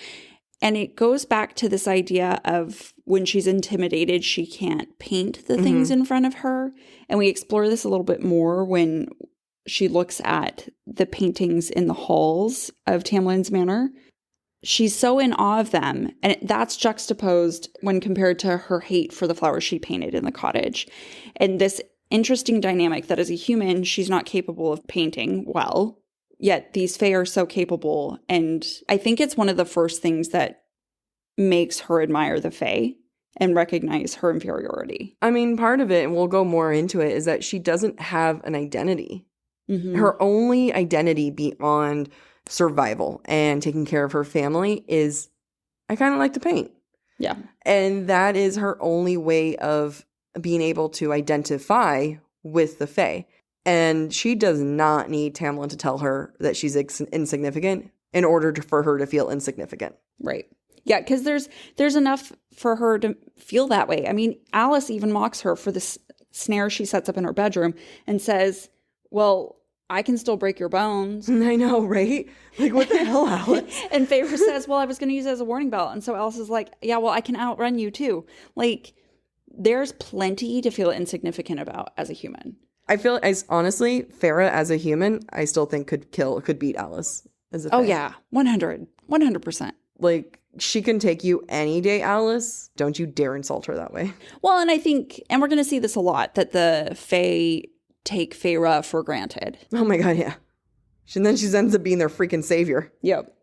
And it goes back to this idea of when she's intimidated, she can't paint the things in front of her. And we explore this a little bit more when she looks at the paintings in the halls of Tamlin's manor. She's so in awe of them, and that's juxtaposed when compared to her hate for the flowers she painted in the cottage. And this interesting dynamic that as a human, she's not capable of painting well, yet these Fae are so capable. And I think it's one of the first things that makes her admire the Fae and recognize her inferiority. I mean, part of it, and we'll go more into it, is that she doesn't have an identity. Her only identity beyond survival and taking care of her family is, I kind of like to paint. Yeah. And that is her only way of being able to identify with the Fae. And she does not need Tamlin to tell her that she's insignificant in order for her to feel insignificant. Right. Yeah, because there's enough for her to feel that way. I mean, Alice even mocks her for this snare she sets up in her bedroom and says, well, I can still break your bones. I know, right? What the hell, Alice? And Feyre says, well, I was going to use it as a warning bell. And so Alice is like, yeah, well, I can outrun you too. There's plenty to feel insignificant about as a human. I feel, honestly, Feyre as a human, I still think could beat Alice as a Fae. Oh, yeah. 100%. She can take you any day, Alice. Don't you dare insult her that way. Well, and I think, and we're going to see this a lot, that the Fae take Feyre for granted. Oh my god, yeah. And then she ends up being their freaking savior. Yep.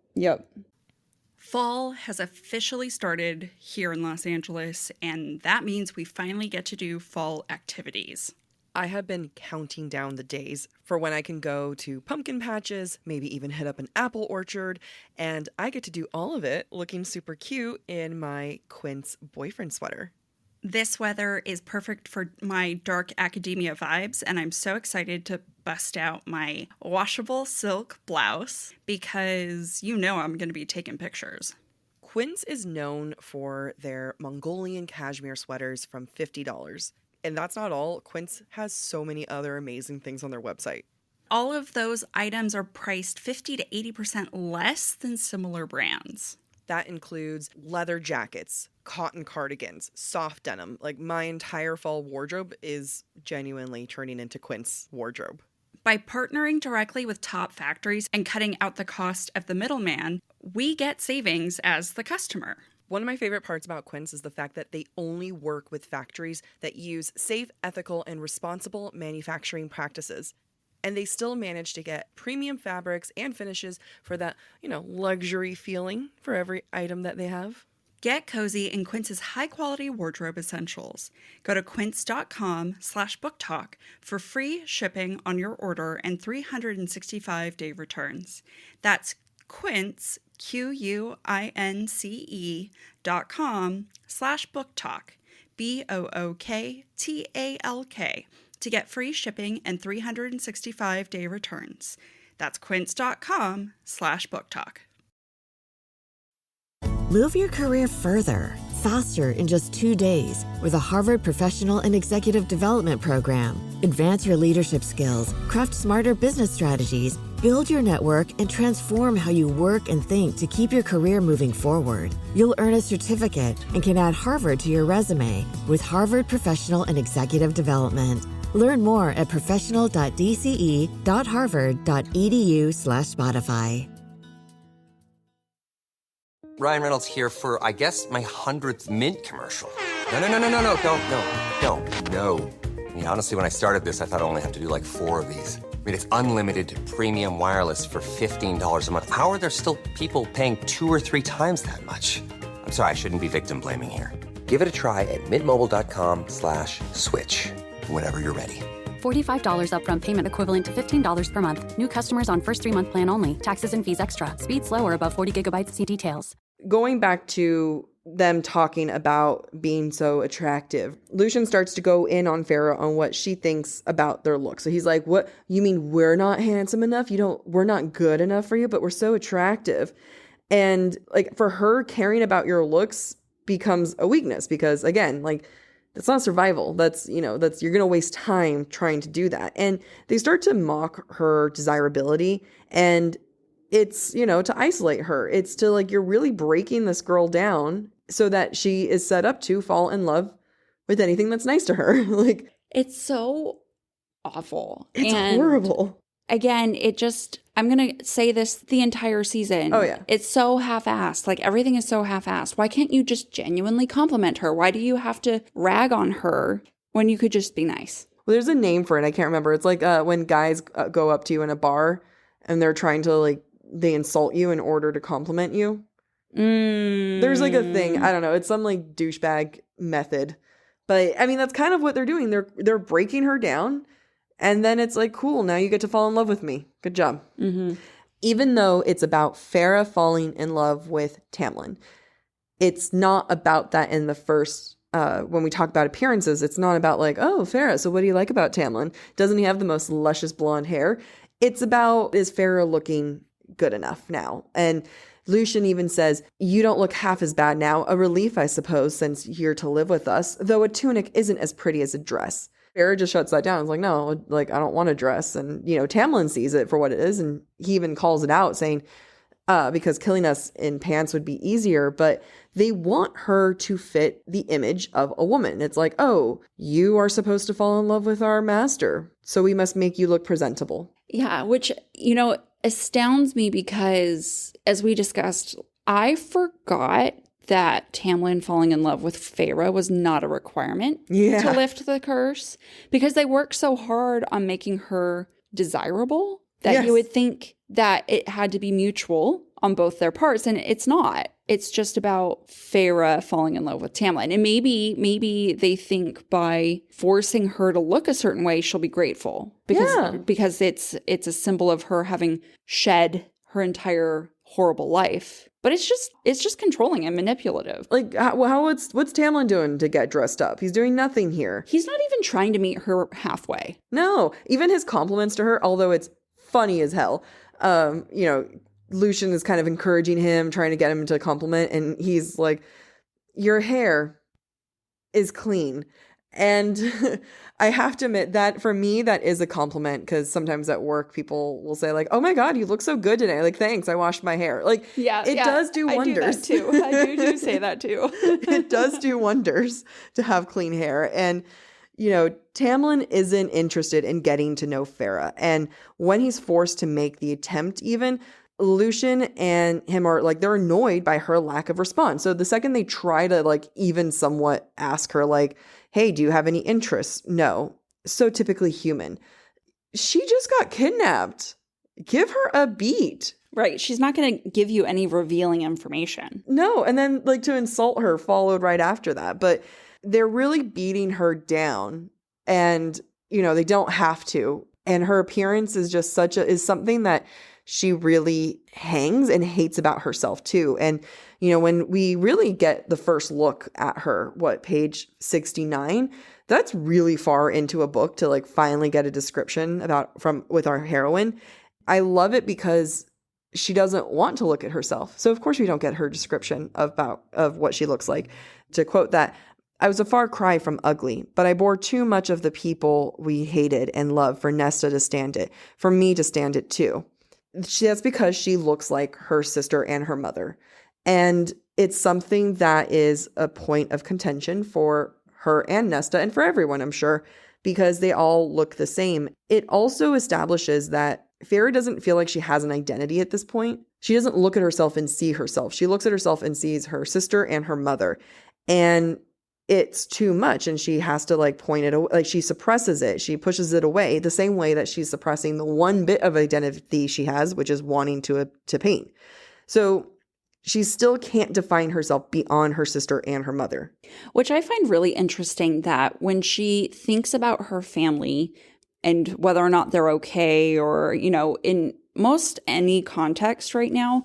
Fall has officially started here in Los Angeles, and that means we finally get to do fall activities. I have been counting down the days for when I can go to pumpkin patches, maybe even hit up an apple orchard, and I get to do all of it looking super cute in my Quince boyfriend sweater. This weather is perfect for my dark academia vibes, and I'm so excited to bust out my washable silk blouse because I'm going to be taking pictures. Quince is known for their Mongolian cashmere sweaters from $50. And that's not all. Quince has so many other amazing things on their website. All of those items are priced 50 to 80% less than similar brands. That includes leather jackets, cotton cardigans, soft denim. My entire fall wardrobe is genuinely turning into Quince wardrobe. By partnering directly with top factories and cutting out the cost of the middleman, we get savings as the customer. One of my favorite parts about Quince is the fact that they only work with factories that use safe, ethical, and responsible manufacturing practices. And they still manage to get premium fabrics and finishes for that, luxury feeling for every item that they have. Get cozy in Quince's high-quality wardrobe essentials. Go to quince.com/booktalk for free shipping on your order and 365-day returns. That's Quince, QUINCE.com/booktalk, BOOKTALK, to get free shipping and 365-day returns. That's quince.com/booktalk. Move your career further, faster in just 2 days with a Harvard Professional and Executive Development Program. Advance your leadership skills, craft smarter business strategies, Build your network and transform how you work and think to keep your career moving forward. You'll earn a certificate and can add Harvard to your resume with Harvard Professional and Executive Development. Learn more at professional.dce.harvard.edu/Spotify. Ryan Reynolds here for, I guess, my 100th Mint commercial. No, don't. I mean, honestly, when I started this, I thought I only have to do like 4 of these. I mean, it's unlimited premium wireless for $15 a month. How are there still people paying 2 or 3 times that much? I'm sorry, I shouldn't be victim blaming here. Give it a try at mintmobile.com/switch. Whenever you're ready. $45 upfront payment equivalent to $15 per month. New customers on first 3-month plan only. Taxes and fees extra. Speed slower above 40 gigabytes. See details. Going back to them talking about being so attractive, Lucien starts to go in on Feyre on what she thinks about their looks. So he's like, what, you mean we're not handsome enough? We're not good enough for you, but we're so attractive. And like for her, caring about your looks becomes a weakness because again, like that's not survival. That's you're going to waste time trying to do that. And they start to mock her desirability, and it's, to isolate her. It's to like, you're really breaking this girl down so that she is set up to fall in love with anything that's nice to her. Like, it's so awful. It's horrible. Again, I'm going to say this the entire season. Oh, yeah. It's so half-assed. Like, everything is so half-assed. Why can't you just genuinely compliment her? Why do you have to rag on her when you could just be nice? Well, there's a name for it. I can't remember. It's like when guys go up to you in a bar and they're trying to, like, they insult you in order to compliment you. There's like a thing. I don't know. It's some, like, douchebag method. But, I mean, that's kind of what they're doing. They're breaking her down. And then it's like, cool, now you get to fall in love with me. Good job. Mm-hmm. Even though it's about Feyre falling in love with Tamlin, it's not about that in the first, when we talk about appearances, it's not about like, oh, Feyre, so what do you like about Tamlin? Doesn't he have the most luscious blonde hair? It's about, is Feyre looking good enough now? And Lucien even says, you don't look half as bad now. A relief, I suppose, since you're to live with us, though a tunic isn't as pretty as a dress. Feyre just shuts that down. It's like, no, like, I don't want a dress. And, Tamlin sees it for what it is. And he even calls it out saying, because killing us in pants would be easier, but they want her to fit the image of a woman. It's like, oh, you are supposed to fall in love with our master, so we must make you look presentable. Yeah, which, astounds me because, as we discussed, I forgot that Tamlin falling in love with Feyre was not a requirement to lift the curse, because they worked so hard on making her desirable that you would think that it had to be mutual on both their parts, and it's not. It's just about Feyre falling in love with Tamlin. And maybe they think by forcing her to look a certain way, she'll be grateful because it's a symbol of her having shed her entire horrible life. But it's just controlling and manipulative. Like, what's Tamlin doing to get dressed up? He's doing nothing here. He's not even trying to meet her halfway. No, even his compliments to her, although it's funny as hell. Lucien is kind of encouraging him, trying to get him to compliment, and he's like, your hair is clean. And I have to admit that for me, that is a compliment, because sometimes at work, people will say like, oh my God, you look so good today. Like, thanks, I washed my hair. Like, it does do wonders. I do that too. I do say that too. It does do wonders to have clean hair. And, Tamlin isn't interested in getting to know Feyre. And when he's forced to make the attempt even, Lucien and him are like, they're annoyed by her lack of response. So the second they try to like even somewhat ask her like, hey, do you have any interests? No. So typically human. She just got kidnapped. Give her a beat. Right. She's not going to give you any revealing information. No. And then like to insult her followed right after that. But they're really beating her down, and, they don't have to. And her appearance is just is something that she really hangs and hates about herself too. And, when we really get the first look at her, page 69, that's really far into a book to like finally get a description with our heroine. I love it because she doesn't want to look at herself. So of course we don't get her description of what she looks like. To quote that, I was a far cry from ugly, but I bore too much of the people we hated and loved for Nesta to stand it, for me to stand it too. that's because she looks like her sister and her mother. And it's something that is a point of contention for her and Nesta and for everyone, I'm sure, because they all look the same. It also establishes that Feyre doesn't feel like she has an identity at this point. She doesn't look at herself and see herself. She looks at herself and sees her sister and her mother. And it's too much, and she has to like point it away. Like she suppresses it. She pushes it away the same way that she's suppressing the one bit of identity she has, which is wanting to paint. So she still can't define herself beyond her sister and her mother. Which I find really interesting, that when she thinks about her family and whether or not they're okay, or, you know, in most any context right now,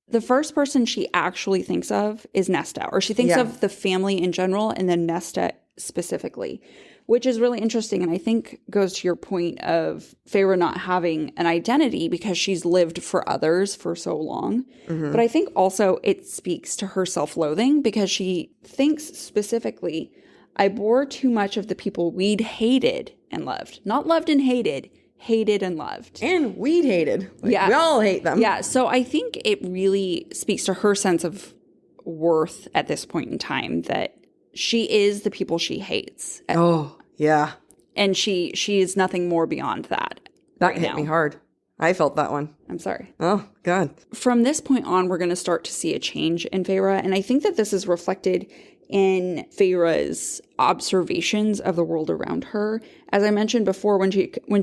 the first person she actually thinks of is Nesta, or she thinks of the family in general and then Nesta specifically, which is really interesting. And I think goes to your point of Feyre not having an identity because she's lived for others for so long. Mm-hmm. But I think also it speaks to her self-loathing, because she thinks specifically, I bore too much of the people we'd hated and loved. Not loved and hated and loved. And we'd hated. Like, we all hate them. Yeah. So I think it really speaks to her sense of worth at this point in time, that she is the people she hates. Yeah. And she is nothing more beyond that. That hit me hard. I felt that one. I'm sorry. Oh, God. From this point on, we're going to start to see a change in Feyre. And I think that this is reflected in Feyre's observations of the world around her. As I mentioned before, when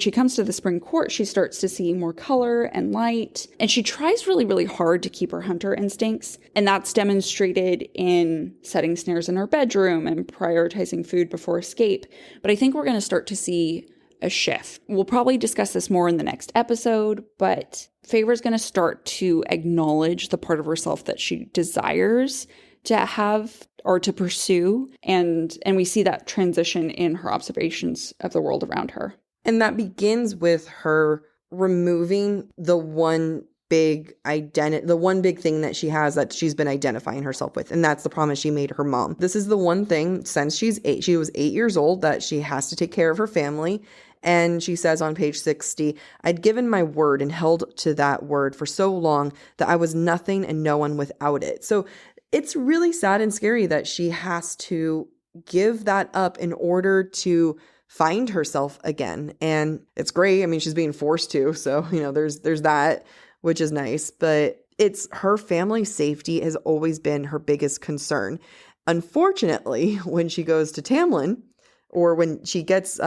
she comes to the Spring Court, she starts to see more color and light, and she tries really, really hard to keep her hunter instincts. And that's demonstrated in setting snares in her bedroom and prioritizing food before escape. But I think we're going to start to see a shift. We'll probably discuss this more in the next episode, but Feyre is going to start to acknowledge the part of herself that she desires to have or to pursue. And we see that transition in her observations of the world around her. And that begins with her removing the one big thing that she has that she's been identifying herself with. And that's the promise she made her mom. This is the one thing since she was 8 years old that she has to take care of her family. And she says on page 60, I'd given my word and held to that word for so long that I was nothing and no one without it. So it's really sad and scary that she has to give that up in order to find herself again. And it's great. I mean, she's being forced to. So, you know, there's that, which is nice. But it's her family's safety has always been her biggest concern. Unfortunately, when she goes to Tamlin, or when she talks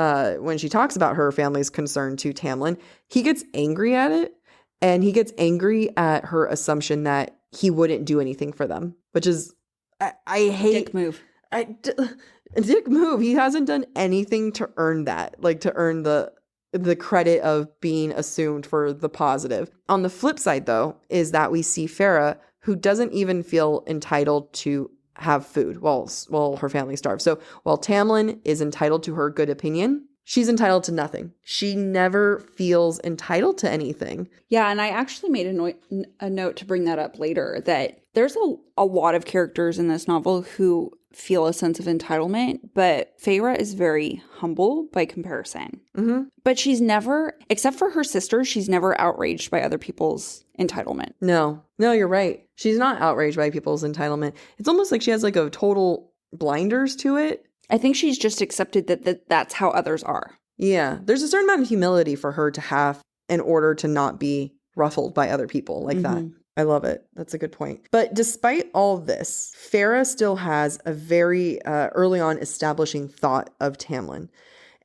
about her family's concern to Tamlin, he gets angry at it. And he gets angry at her assumption that he wouldn't do anything for them, which is, I hate. Dick move. Dick move. He hasn't done anything to earn that, like to earn the credit of being assumed for the positive. On the flip side, though, is that we see Feyre, who doesn't even feel entitled to have food while her family starves. So while Tamlin is entitled to her good opinion, she's entitled to nothing. She never feels entitled to anything. Yeah, and I actually made a note to bring that up later, that there's a lot of characters in this novel who feel a sense of entitlement, but Feyre is very humble by comparison. Mm-hmm. But she's never, except for her sister, she's never outraged by other people's entitlement. No, you're right. She's not outraged by people's entitlement. It's almost like she has like a total blinders to it. I think she's just accepted that's how others are. Yeah. There's a certain amount of humility for her to have in order to not be ruffled by other people like that. I love it. That's a good point. But despite all this, Feyre still has a very early on establishing thought of Tamlin.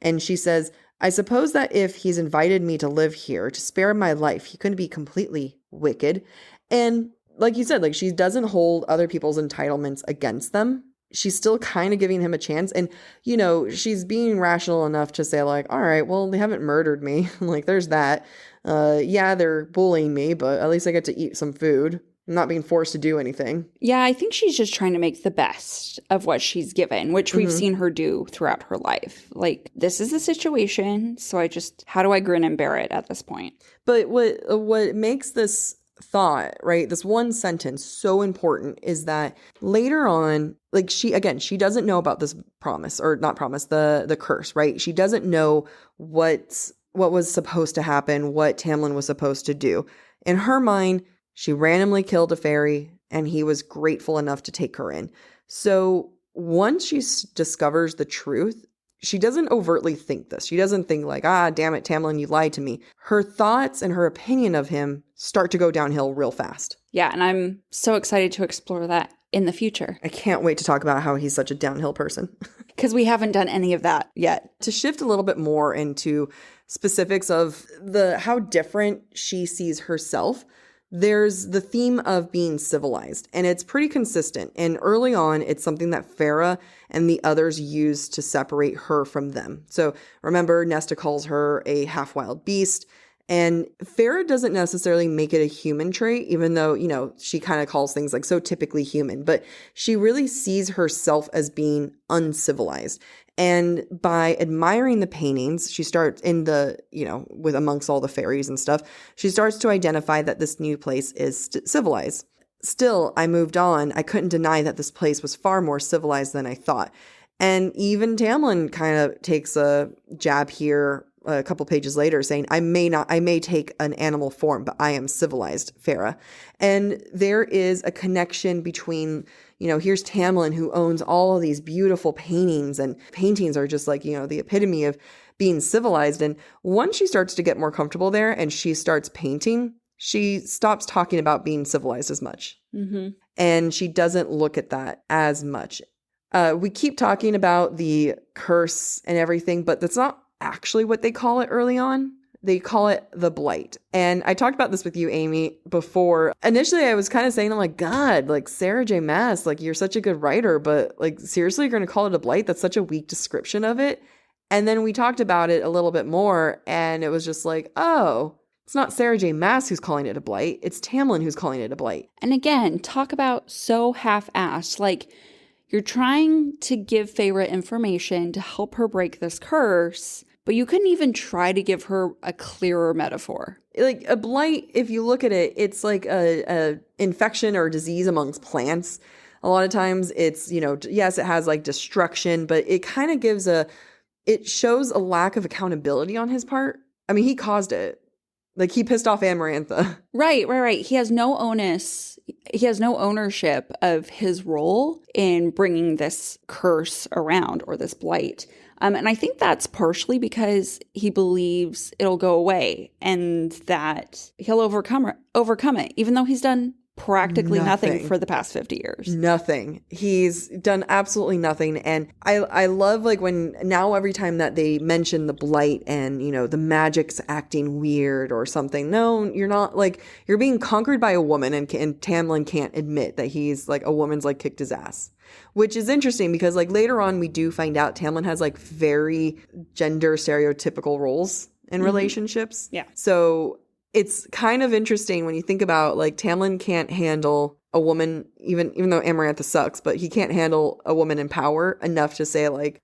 And she says, I suppose that if he's invited me to live here to spare my life, he couldn't be completely wicked. And like you said, like she doesn't hold other people's entitlements against them. She's still kind of giving him a chance. And, you know, she's being rational enough to say like, all right, well, they haven't murdered me. Like there's that. Yeah, they're bullying me, but at least I get to eat some food. I'm not being forced to do anything. Yeah, I think she's just trying to make the best of what she's given, which we've seen her do throughout her life. Like, this is the situation, so how do I grin and bear it at this point? But what makes this thought, right, this one sentence so important is that later on, like she doesn't know about this promise, or not promise, the curse, right? She doesn't know what what was supposed to happen, what Tamlin was supposed to do. In her mind, she randomly killed a fairy, and he was grateful enough to take her in. So once she discovers the truth, she doesn't overtly think this. She doesn't think like, damn it, Tamlin, you lied to me. Her thoughts and her opinion of him start to go downhill real fast. Yeah, and I'm so excited to explore that in the future. I can't wait to talk about how he's such a downhill person. Because we haven't done any of that yet. To shift a little bit more into specifics of how different she sees herself, there's the theme of being civilized, and it's pretty consistent. And early on, it's something that Feyre and the others use to separate her from them. So remember, Nesta calls her a half-wild beast, and Feyre doesn't necessarily make it a human trait, even though, she kind of calls things like so typically human, but she really sees herself as being uncivilized. And by admiring the paintings, she starts with amongst all the fairies and stuff, she starts to identify that this new place is civilized. Still, I moved on. I couldn't deny that this place was far more civilized than I thought. And even Tamlin kind of takes a jab here a couple pages later saying, I may take an animal form, but I am civilized, Feyre. And there is a connection between, here's Tamlin who owns all of these beautiful paintings, and paintings are just like, the epitome of being civilized. And once she starts to get more comfortable there and she starts painting, she stops talking about being civilized as much. Mm-hmm. And she doesn't look at that as much. We keep talking about the curse and everything, but that's not actually what they call it early on. They call it the blight. And I talked about this with you, Amy, before. Initially, I was kind of saying, I'm like, God, like Sarah J. Maas, like you're such a good writer, but like seriously, you're going to call it a blight? That's such a weak description of it. And then we talked about it a little bit more, and it was just like, oh, it's not Sarah J. Maas who's calling it a blight. It's Tamlin who's calling it a blight. And again, talk about so half-assed. Like, you're trying to give Feyre information to help her break this curse, but you couldn't even try to give her a clearer metaphor. Like a blight, if you look at it, it's like a infection or disease amongst plants. A lot of times it's, yes, it has like destruction, but it kind of it shows a lack of accountability on his part. I mean, he caused it. Like he pissed off Amarantha. Right. He has no onus. He has no ownership of his role in bringing this curse around or this blight. And I think that's partially because he believes it'll go away and that he'll overcome it, even though he's done practically nothing for the past 50 years. Nothing. He's done absolutely nothing. And I love like when now every time that they mention the blight and, the magic's acting weird or something. No, you're not. Like you're being conquered by a woman, and Tamlin can't admit that he's like a woman's like kicked his ass. Which is interesting because like later on we do find out Tamlin has like very gender stereotypical roles in relationships. Yeah. So it's kind of interesting when you think about like Tamlin can't handle a woman, even though Amarantha sucks, but he can't handle a woman in power enough to say like,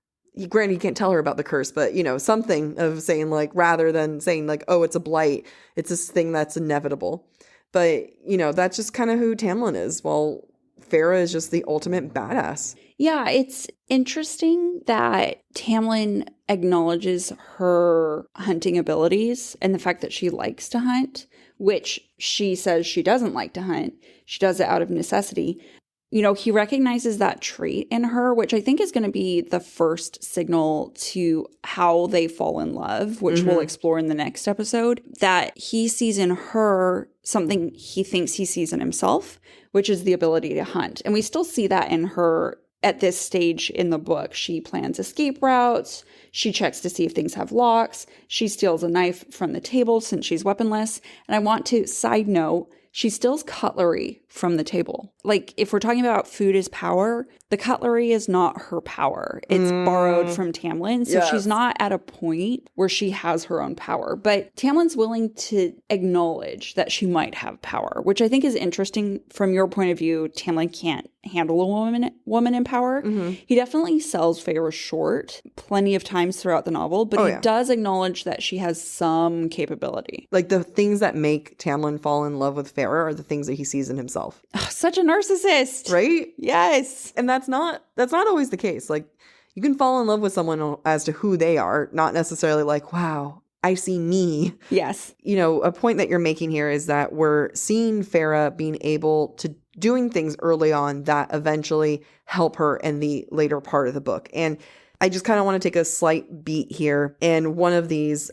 granted, he can't tell her about the curse, but something of saying like, rather than saying like, oh, it's a blight, it's this thing that's inevitable. But that's just kind of who Tamlin is. Well, Feyre is just the ultimate badass. Yeah, it's interesting that Tamlin acknowledges her hunting abilities and the fact that she likes to hunt, which she says she doesn't like to hunt. She does it out of necessity. He recognizes that trait in her, which I think is going to be the first signal to how they fall in love, which we'll explore in the next episode, that he sees in her something he thinks he sees in himself, which is the ability to hunt. And we still see that in her at this stage in the book. She plans escape routes. She checks to see if things have locks. She steals a knife from the table since she's weaponless. And I want to side note, she steals cutlery from the table. Like, if we're talking about food as power, the cutlery is not her power. It's borrowed from Tamlin. So she's not at a point where she has her own power. But Tamlin's willing to acknowledge that she might have power, which I think is interesting from your point of view. Tamlin can't handle a woman in power. He definitely sells Feyre short plenty of times throughout the novel, but he does acknowledge that she has some capability. Like the things that make Tamlin fall in love with Feyre are the things that he sees in himself. Such a narcissist. Right? Yes. And that's not always the case. Like you can fall in love with someone as to who they are, not necessarily like, wow, I see me. Yes. You know, a point that you're making here is that we're seeing Feyre being able to doing things early on that eventually help her in the later part of the book. And I just kind of want to take a slight beat here. And one of these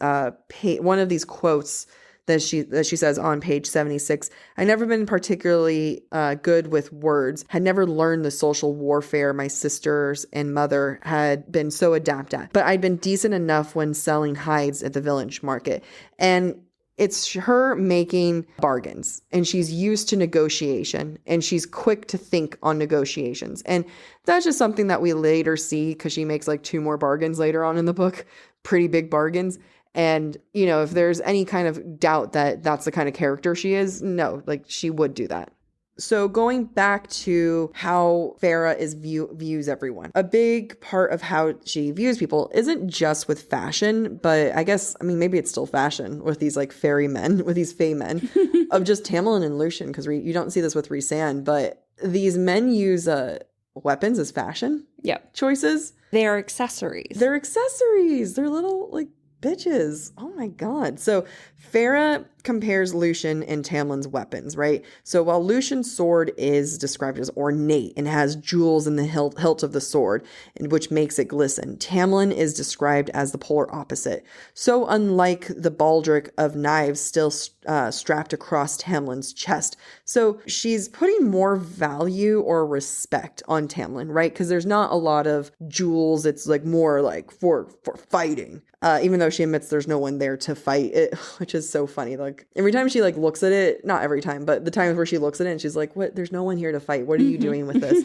quotes that she says on page 76, "I never been particularly good with words, had never learned the social warfare my sisters and mother had been so adept at, but I'd been decent enough when selling hides at the village market." And it's her making bargains, and she's used to negotiation, and she's quick to think on negotiations. And that's just something that we later see, because she makes like 2 more bargains later on in the book, pretty big bargains. And, you know, if there's any kind of doubt that that's the kind of character she is, no, like she would do that. So going back to how Feyre views everyone, a big part of how she views people isn't just with fashion, but I guess, I mean, maybe it's still fashion with these like fairy men, with these fae men of just Tamlin and Lucien, because you don't see this with Rhysand, but these men use weapons as fashion choices. They're accessories. They're little like bitches. Oh my God. So Feyre compares Lucien and Tamlin's weapons, right? So while Lucien's sword is described as ornate and has jewels in the hilt of the sword, which makes it glisten, Tamlin is described as the polar opposite. So unlike the baldric of knives still strapped across Tamlin's chest. So she's putting more value or respect on Tamlin, right? Because there's not a lot of jewels. It's like more like for fighting. Even though she admits there's no one there to fight it, which is so funny. Like every time she like looks at it, not every time, but the times where she looks at it and she's like, what? There's no one here to fight. What are you doing with this?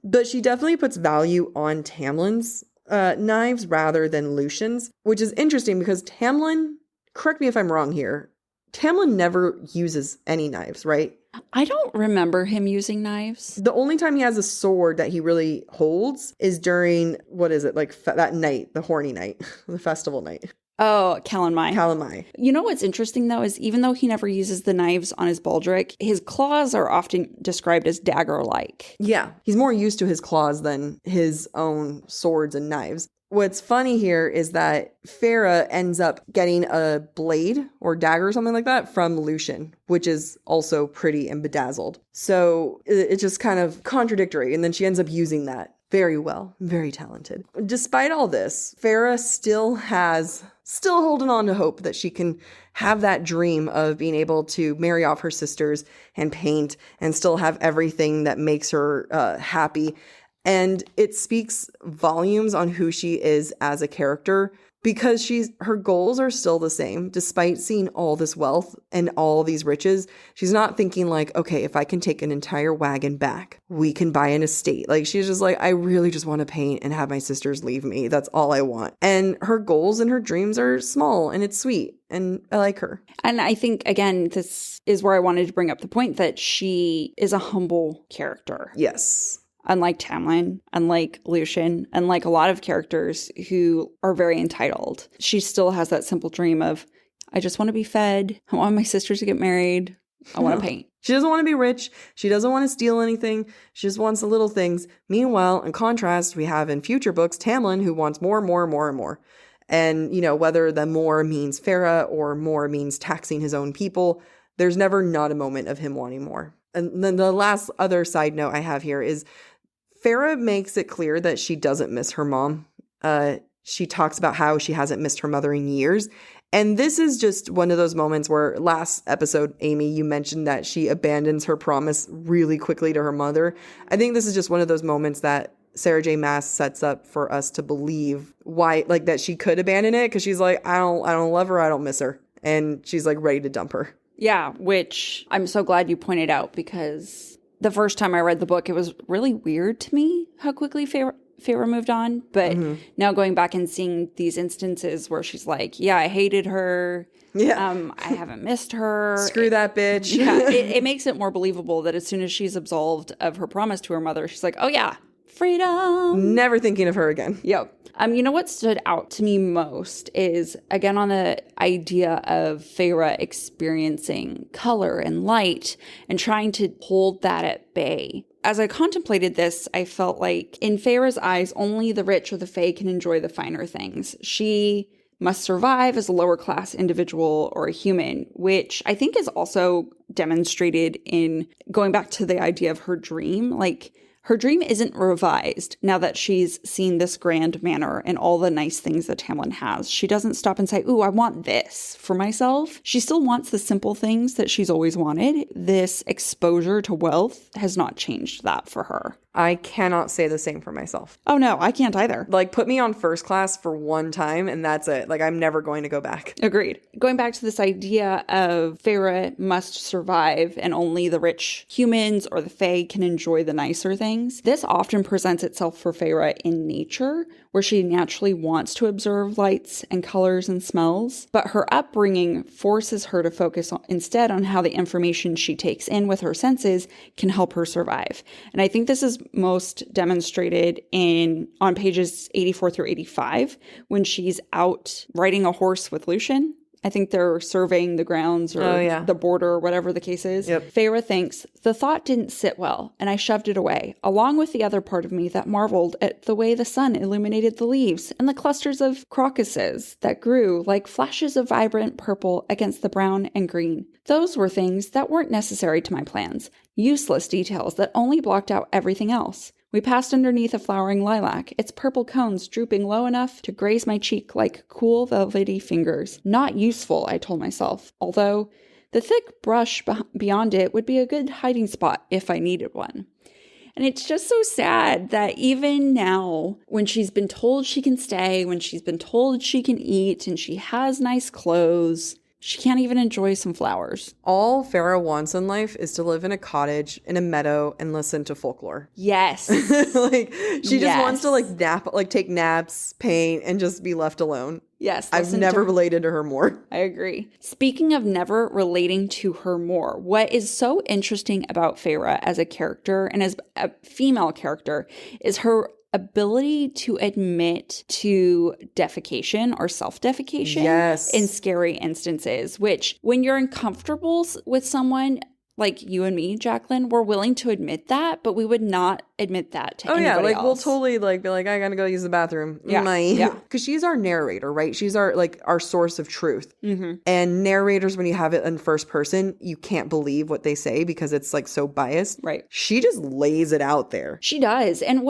But she definitely puts value on Tamlin's knives rather than Lucien's, which is interesting because Tamlin, correct me if I'm wrong here, Tamlin never uses any knives, right? I don't remember him using knives. The only time he has a sword that he really holds is during, what is it, like that night, the horny night, the festival night. Oh, Calanmai. You know what's interesting, though, is even though he never uses the knives on his baldric, his claws are often described as dagger-like. Yeah, he's more used to his claws than his own swords and knives. What's funny here is that Feyre ends up getting a blade or dagger or something like that from Lucien, which is also pretty and bedazzled. So it's just kind of contradictory. And then she ends up using that very well, very talented. Despite all this, Feyre still holding on to hope that she can have that dream of being able to marry off her sisters and paint and still have everything that makes her happy. And it speaks volumes on who she is as a character because her goals are still the same. Despite seeing all this wealth and all these riches, she's not thinking like, okay, if I can take an entire wagon back, we can buy an estate. Like she's just like, I really just want to paint and have my sisters leave me. That's all I want. And her goals and her dreams are small and it's sweet. And I like her. And I think, again, this is where I wanted to bring up the point that she is a humble character. Yes. Unlike Tamlin, unlike Lucien, unlike a lot of characters who are very entitled, she still has that simple dream of, I just want to be fed. I want my sisters to get married. I want to paint. She doesn't want to be rich. She doesn't want to steal anything. She just wants the little things. Meanwhile, in contrast, we have in future books, Tamlin, who wants more and more and more and more. And, you know, whether the more means Feyre or more means taxing his own people, there's never not a moment of him wanting more. And then the last other side note I have here is Feyre makes it clear that she doesn't miss her mom. She talks about how she hasn't missed her mother in years. And this is just one of those moments where last episode, Amy, you mentioned that she abandons her promise really quickly to her mother. I think this is just one of those moments that Sarah J. Maas sets up for us to believe why, like that she could abandon it because she's like, I don't love her. I don't miss her. And she's like ready to dump her. Yeah, which I'm so glad you pointed out because the first time I read the book, it was really weird to me how quickly Feyre moved on. But now going back and seeing these instances where she's like, yeah, I hated her. Yeah. I haven't missed her. Screw that bitch. Yeah, it makes it more believable that as soon as she's absolved of her promise to her mother, she's like, oh yeah, freedom. Never thinking of her again. Yep. You know what stood out to me most is, again, on the idea of Feyre experiencing color and light and trying to hold that at bay. As I contemplated this, I felt like in Feyre's eyes, only the rich or the fae can enjoy the finer things. She must survive as a lower class individual or a human, which I think is also demonstrated in going back to the idea of her dream. Like, her dream isn't revised now that she's seen this grand manor and all the nice things that Tamlin has. She doesn't stop and say, ooh, I want this for myself. She still wants the simple things that she's always wanted. This exposure to wealth has not changed that for her. I cannot say the same for myself. Oh no, I can't either. Like, put me on first class for one time and that's it. Like, I'm never going to go back. Agreed. Going back to this idea of Feyre must survive and only the rich humans or the Fae can enjoy the nicer things. This often presents itself for Feyre in nature, where she naturally wants to observe lights and colors and smells, but her upbringing forces her to focus instead on how the information she takes in with her senses can help her survive. And I think this is most demonstrated on pages 84 through 85 when she's out riding a horse with Lucien. I think they're surveying the grounds or the border or whatever the case is. Yep. Feyre thinks, the thought didn't sit well, and I shoved it away, along with the other part of me that marveled at the way the sun illuminated the leaves and the clusters of crocuses that grew like flashes of vibrant purple against the brown and green. Those were things that weren't necessary to my plans, useless details that only blocked out everything else. We passed underneath a flowering lilac, its purple cones drooping low enough to graze my cheek like cool, velvety fingers. Not useful, I told myself, although the thick brush beyond it would be a good hiding spot if I needed one. And it's just so sad that even now, when she's been told she can stay, when she's been told she can eat, and she has nice clothes, she can't even enjoy some flowers. All Feyre wants in life is to live in a cottage, in a meadow, and listen to folklore. Yes. Like, she just wants to take naps, paint, and just be left alone. Yes. I've never related to her more. I agree. Speaking of never relating to her more, what is so interesting about Feyre as a character and as a female character is her ability to admit to defecation or self-defecation in scary instances, which when you're uncomfortable with someone like you and me, Jacqueline, we're willing to admit that, but we would not admit that to anybody else. We'll totally be like, I gotta go use the bathroom. Yeah. Because she's our narrator, right? She's our source of truth. Mm-hmm. And narrators, when you have it in first person, you can't believe what they say because it's like so biased. Right. She just lays it out there. She does. And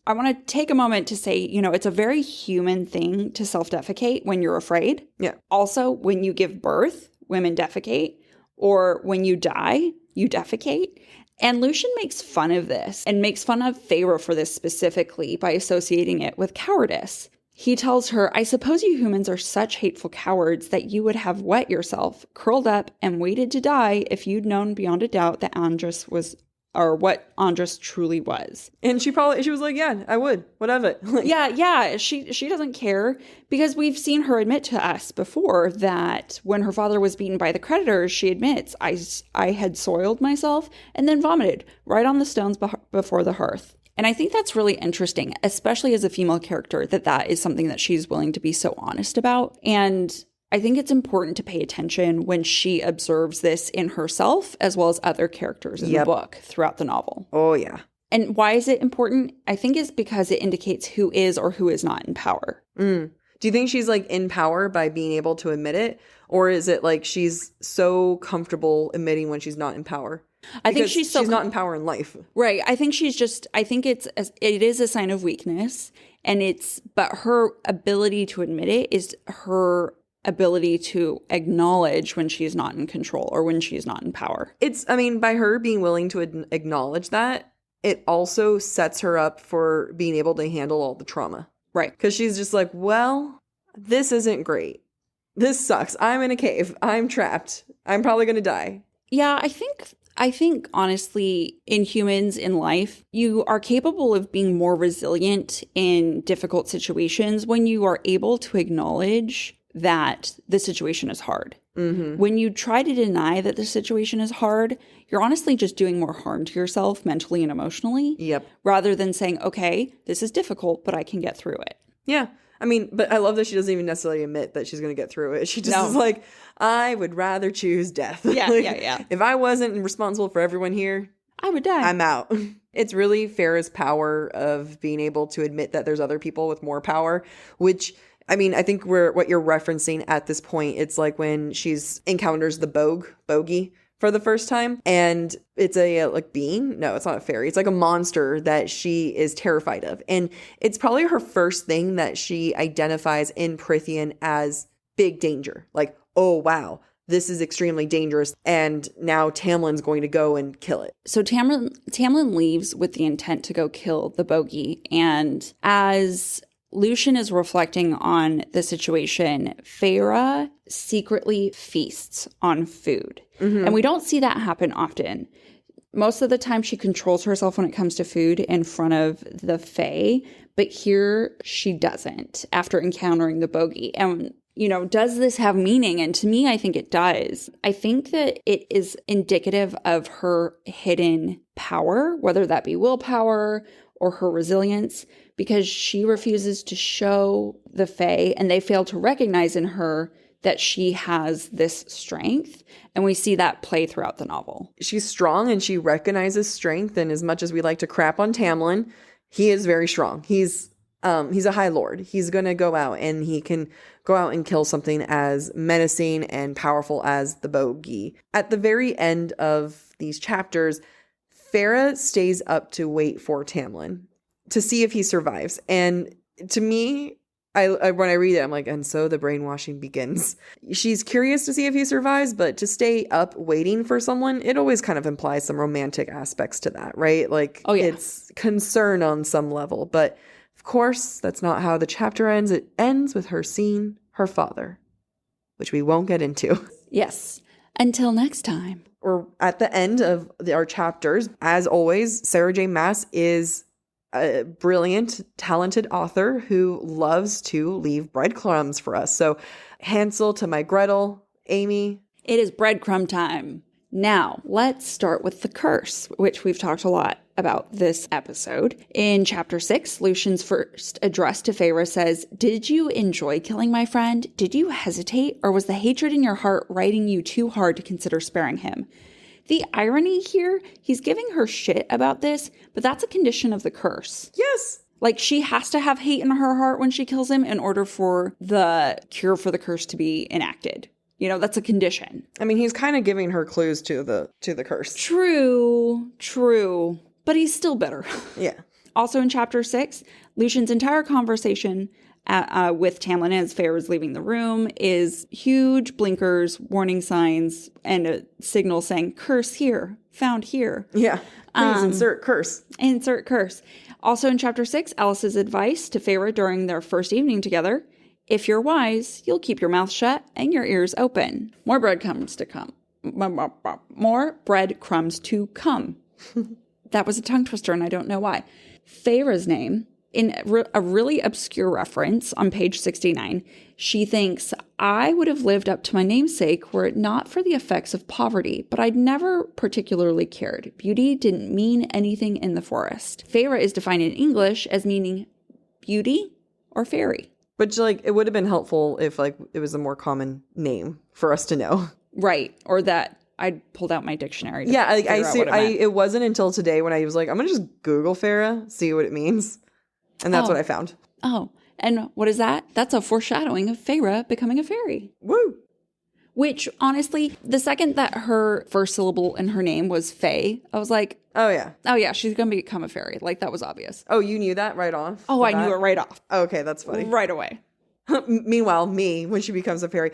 I want to take a moment to say, it's a very human thing to self-defecate when you're afraid. Yeah. Also, when you give birth, women defecate. Or when you die, you defecate. And Lucien makes fun of this and makes fun of Feyre for this specifically by associating it with cowardice. He tells her, I suppose you humans are such hateful cowards that you would have wet yourself, curled up, and waited to die if you'd known beyond a doubt that Andros was, or what Andros truly was. And she was like, yeah, I would, whatever. Yeah. She doesn't care because we've seen her admit to us before that when her father was beaten by the creditors, she admits, I had soiled myself and then vomited right on the stones before the hearth. And I think that's really interesting, especially as a female character, that is something that she's willing to be so honest about. And I think it's important to pay attention when she observes this in herself as well as other characters in the book throughout the novel. Oh, yeah. And why is it important? I think it's because it indicates who is or who is not in power. Do you think she's in power by being able to admit it? Or is it she's so comfortable admitting when she's not in power? I think she's not in power in life. Right. I think it is a sign of weakness. But her ability to admit it is her ability to acknowledge when she's not in control or when she's not in power. By her being willing to acknowledge that, it also sets her up for being able to handle all the trauma. Right. Because she's just like, well, this isn't great. This sucks. I'm in a cave. I'm trapped. I'm probably going to die. Yeah, I think honestly, in humans in life, you are capable of being more resilient in difficult situations when you are able to acknowledge that the situation is hard. Mm-hmm. When you try to deny that the situation is hard, you're honestly just doing more harm to yourself mentally and emotionally. Yep. Rather than saying, okay, this is difficult, but I can get through it. Yeah. But I love that she doesn't even necessarily admit that she's going to get through it. She just is like, I would rather choose death. Yeah, yeah. If I wasn't responsible for everyone here, I would die. I'm out. It's really Feyre's power of being able to admit that there's other people with more power, which I mean, I think what you're referencing at this point, it's like when she's encounters the bogey for the first time, and it's a like being. No, it's not a fairy. It's like a monster that she is terrified of. And it's probably her first thing that she identifies in Prythian as big danger. Like, oh, wow, this is extremely dangerous. And now Tamlin's going to go and kill it. So Tamlin leaves with the intent to go kill the bogey. And as Lucien is reflecting on the situation, Feyre secretly feasts on food. Mm-hmm. And we don't see that happen often. Most of the time she controls herself when it comes to food in front of the Fae, but here she doesn't after encountering the bogey. And, you know, does this have meaning? And to me, I think it does. I think that it is indicative of her hidden power, whether that be willpower or her resilience, because she refuses to show the Fae, and they fail to recognize in her that she has this strength. And we see that play throughout the novel. She's strong and she recognizes strength. And as much as we like to crap on Tamlin, he is very strong. He's a high lord. He's going to go out and he can go out and kill something as menacing and powerful as the bogey. At the very end of these chapters, Feyre stays up to wait for Tamlin to see if he survives. And to me, I when I read it, I'm like, and so the brainwashing begins. She's curious to see if he survives, but to stay up waiting for someone, it always kind of implies some romantic aspects to that, right? Like, oh, yeah. It's concern on some level. But of course, that's not how the chapter ends. It ends with her seeing her father, which we won't get into. Yes. Until next time. We're at the end of our chapters. As always, Sarah J. Maas is a brilliant, talented author who loves to leave breadcrumbs for us. So Hansel to my Gretel, Amy. It is breadcrumb time. Now, let's start with the curse, which we've talked a lot about this episode. In chapter 6, Lucien's first address to Feyre says, "Did you enjoy killing my friend? Did you hesitate? Or was the hatred in your heart riding you too hard to consider sparing him?" The irony here, he's giving her shit about this, but that's a condition of the curse. Yes. Like, she has to have hate in her heart when she kills him in order for the cure for the curse to be enacted. You know, that's a condition. I mean, he's kind of giving her clues to the curse. True. But he's still bitter. Yeah. Also in chapter 6, Lucien's entire conversation with Tamlin as Feyre is leaving the room is huge blinkers, warning signs, and a signal saying, "Curse here, found here." Yeah. Please insert curse. Insert curse. Also in chapter 6, Alice's advice to Feyre during their first evening together: "If you're wise, you'll keep your mouth shut and your ears open." More breadcrumbs to come. More breadcrumbs to come. That was a tongue twister, and I don't know why. Feyre's name, in a really obscure reference on page 69, she thinks, "I would have lived up to my namesake were it not for the effects of poverty, but I'd never particularly cared. Beauty didn't mean anything in the forest." Feyre is defined in English as meaning beauty or fairy. Which, like, it would have been helpful if, like, it was a more common name for us to know. Right. Or that I pulled out my dictionary. Yeah, like, it wasn't until today when I was like, I'm going to just Google Feyre, see what it means. And that's what I found. Oh, and what is that? That's a foreshadowing of Feyre becoming a fairy. Woo! Which, honestly, the second that her first syllable in her name was Fae, I was like, oh yeah, she's going to become a fairy. Like, that was obvious. Oh, you knew that right off? Oh, I knew it right off. Okay, that's funny. Right away. Meanwhile, me, when she becomes a fairy.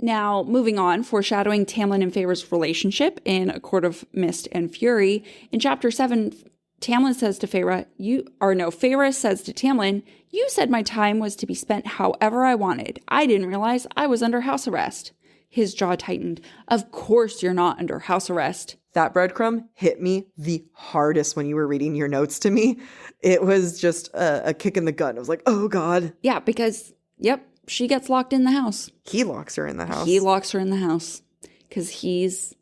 Now, moving on, foreshadowing Tamlin and Feyre's relationship in A Court of Mist and Fury. In chapter 7, Tamlin says to Feyre, Feyre says to Tamlin, "You said my time was to be spent however I wanted. I didn't realize I was under house arrest." His jaw tightened. "Of course you're not under house arrest." That breadcrumb hit me the hardest when you were reading your notes to me. It was just a kick in the gut. I was like, oh God. Yeah, because, she gets locked in the house. He locks her in the house. He locks her in the house because he's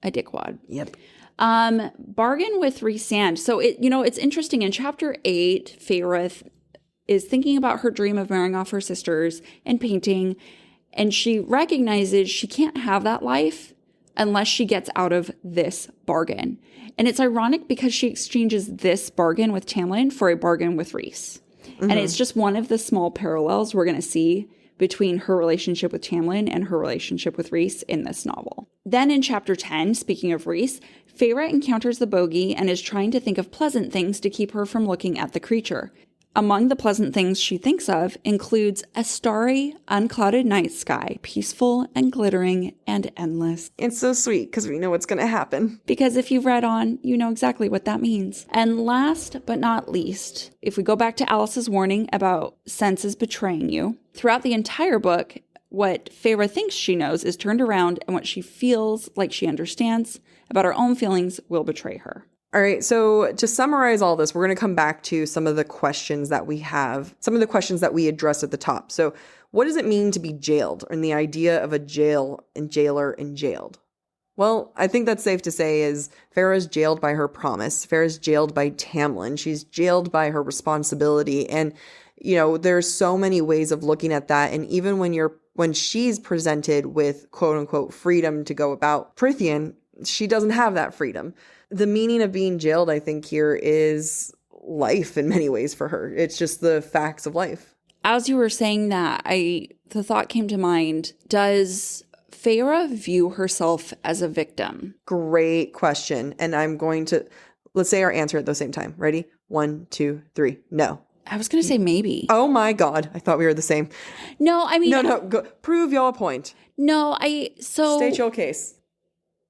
a dickwad. Yep. Bargain with Rhysand. So it's interesting. In chapter 8, Feyre is thinking about her dream of marrying off her sisters and painting, and she recognizes she can't have that life unless she gets out of this bargain. And it's ironic because she exchanges this bargain with Tamlin for a bargain with Rhys. And it's just one of the small parallels we're going to see between her relationship with Tamlin and her relationship with Rhys in this novel. Then in chapter 10, speaking of Rhys, Feyre encounters the bogey and is trying to think of pleasant things to keep her from looking at the creature. Among the pleasant things she thinks of includes a starry, unclouded night sky, peaceful and glittering and endless. It's so sweet because we know what's going to happen. Because if you've read on, you know exactly what that means. And last but not least, if we go back to Alice's warning about senses betraying you, throughout the entire book, what Feyre thinks she knows is turned around, and what she feels like she understands about her own feelings will betray her. All right, so to summarize all this, we're going to come back to some of the questions that we have, some of the questions that we addressed at the top. So what does it mean to be jailed, and the idea of a jail and jailer and jailed? Well, I think that's safe to say is Feyre's jailed by her promise. Feyre's jailed by Tamlin. She's jailed by her responsibility. And, you know, there's so many ways of looking at that. And even when she's presented with quote unquote freedom to go about Prythian, she doesn't have that freedom. The meaning of being jailed, I think, here is life in many ways for her. It's just the facts of life. As you were saying that, the thought came to mind, does Feyre view herself as a victim? Great question. And let's say our answer at the same time. Ready? 1, 2, 3. No. I was going to say maybe. Oh my God. I thought we were the same. No, I mean. No. Go, prove your point. No, State your case.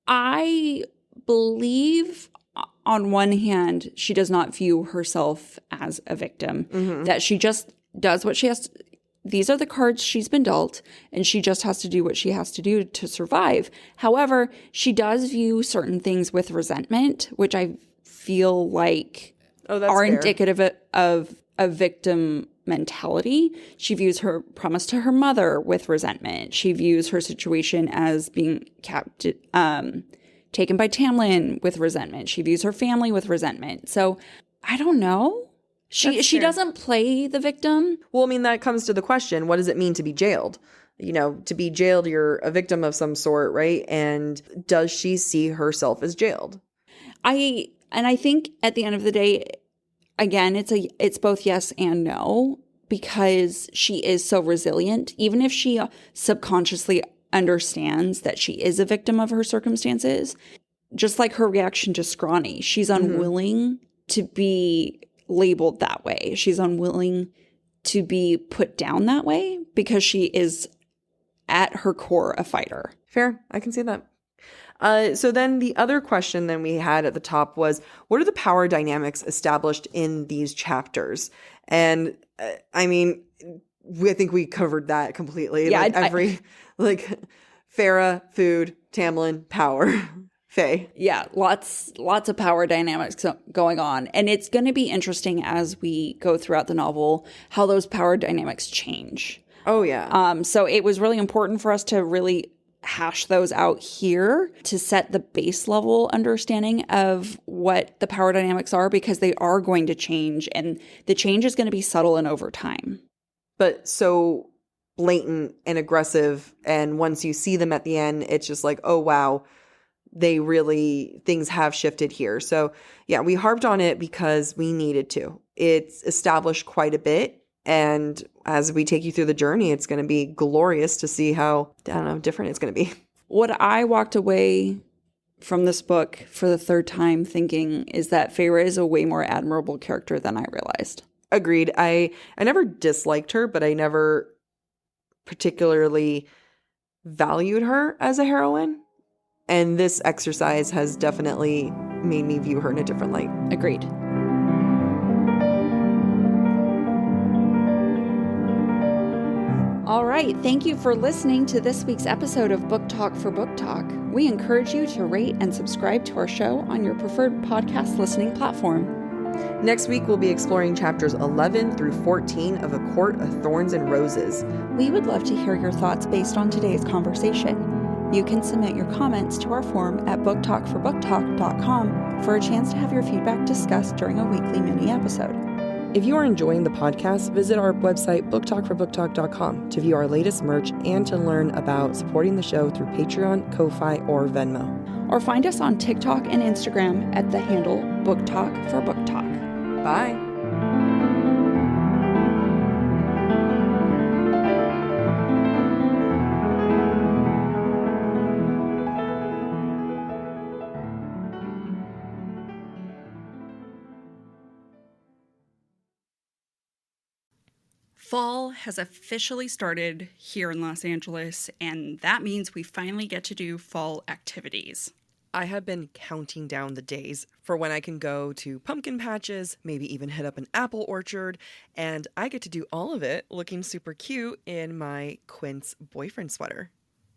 I believe on one hand, she does not view herself as a victim, that she just does what she has to. These are the cards she's been dealt, and she just has to do what she has to do to survive. However, she does view certain things with resentment, which I feel like are fair. Indicative of a victim mentality. She views her promise to her mother with resentment. She views her situation as being taken by Tamlin with resentment. She views her family with resentment. So I don't know. She doesn't play the victim. Well, I mean, that comes to the question, what does it mean to be jailed? You know, to be jailed, you're a victim of some sort, right? And does she see herself as jailed? I think at the end of the day, again, it's both yes and no, because she is so resilient. Even if she subconsciously understands that she is a victim of her circumstances, just like her reaction to Scrawny, she's unwilling to be labeled that way. She's unwilling to be put down that way because she is at her core a fighter. Fair. I can see that. So then the other question then we had at the top was, what are the power dynamics established in these chapters? And I mean, I think we covered that completely. Yeah, Feyre, food, Tamlin, power, Fae. Yeah, lots of power dynamics going on. And it's going to be interesting as we go throughout the novel how those power dynamics change. Oh, yeah. So it was really important for us to really hash those out here to set the base level understanding of what the power dynamics are, because they are going to change, and the change is going to be subtle and over time. But so blatant and aggressive, and once you see them at the end, it's just like, oh wow, things have shifted here. So yeah, we harped on it because we needed to. It's established quite a bit, and as we take you through the journey, it's going to be glorious to see how, different it's going to be. What I walked away from this book for the third time thinking is that Feyre is a way more admirable character than I realized. Agreed. I never disliked her, but I never particularly valued her as a heroine. And this exercise has definitely made me view her in a different light. Agreed. All right, thank you for listening to this week's episode of Book Talk for Book Talk. We encourage you to rate and subscribe to our show on your preferred podcast listening platform. Next week, we'll be exploring chapters 11 through 14 of A Court of Thorns and Roses. We would love to hear your thoughts based on today's conversation. You can submit your comments to our form at booktalkforbooktalk.com for a chance to have your feedback discussed during a weekly mini episode. If you are enjoying the podcast, visit our website, booktalkforbooktalk.com, to view our latest merch and to learn about supporting the show through Patreon, Ko-Fi, or Venmo. Or find us on TikTok and Instagram at the handle Book Talk for Book Talk. Bye. Fall has officially started here in Los Angeles, and that means we finally get to do fall activities. I have been counting down the days for when I can go to pumpkin patches, maybe even hit up an apple orchard, and I get to do all of it looking super cute in my Quince boyfriend sweater.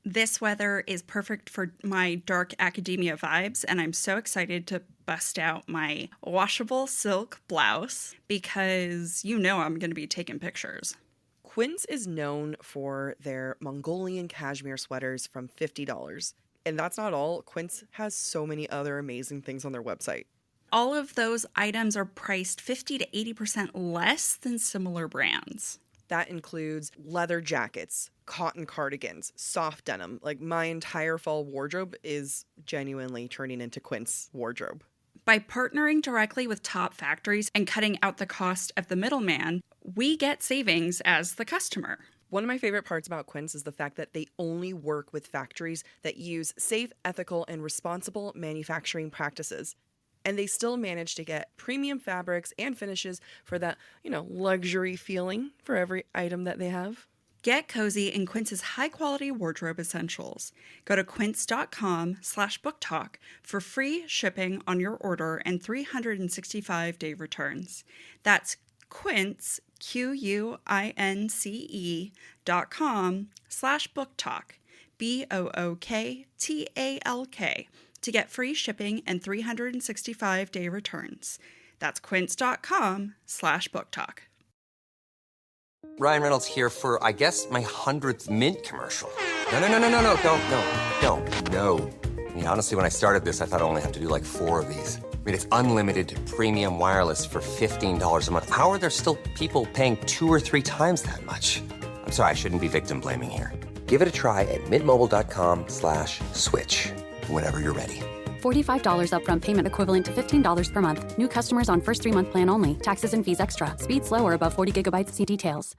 This weather is perfect for my dark academia vibes, and I'm so excited to bust out my washable silk blouse because you know I'm going to be taking pictures. Quince is known for their Mongolian cashmere sweaters from $50. And that's not all. Quince has so many other amazing things on their website. All of those items are priced 50 to 80% less than similar brands. That includes leather jackets, cotton cardigans, soft denim. Like, my entire fall wardrobe is genuinely turning into Quince wardrobe. By partnering directly with top factories and cutting out the cost of the middleman, we get savings as the customer. One of my favorite parts about Quince is the fact that they only work with factories that use safe, ethical, and responsible manufacturing practices. And they still manage to get premium fabrics and finishes for that, luxury feeling for every item that they have. Get cozy in Quince's high-quality wardrobe essentials. Go to quince.com/booktalk for free shipping on your order and 365-day returns. That's Quince, QUINCE.com/booktalk, BOOKTALK, to get free shipping and 365-day returns. That's quince.com/booktalk. Ryan Reynolds here for, I guess, my 100th Mint commercial. No, don't. I mean, honestly, when I started this, I thought I only have to do like 4 of these. I mean, it's unlimited premium wireless for $15 a month. How are there still people paying 2 or 3 times that much? I'm sorry, I shouldn't be victim blaming here. Give it a try at mintmobile.com/switch. Whenever you're ready. $45 upfront payment equivalent to $15 per month. New customers on first 3-month plan only. Taxes and fees extra. Speed slower above 40 gigabytes. See details.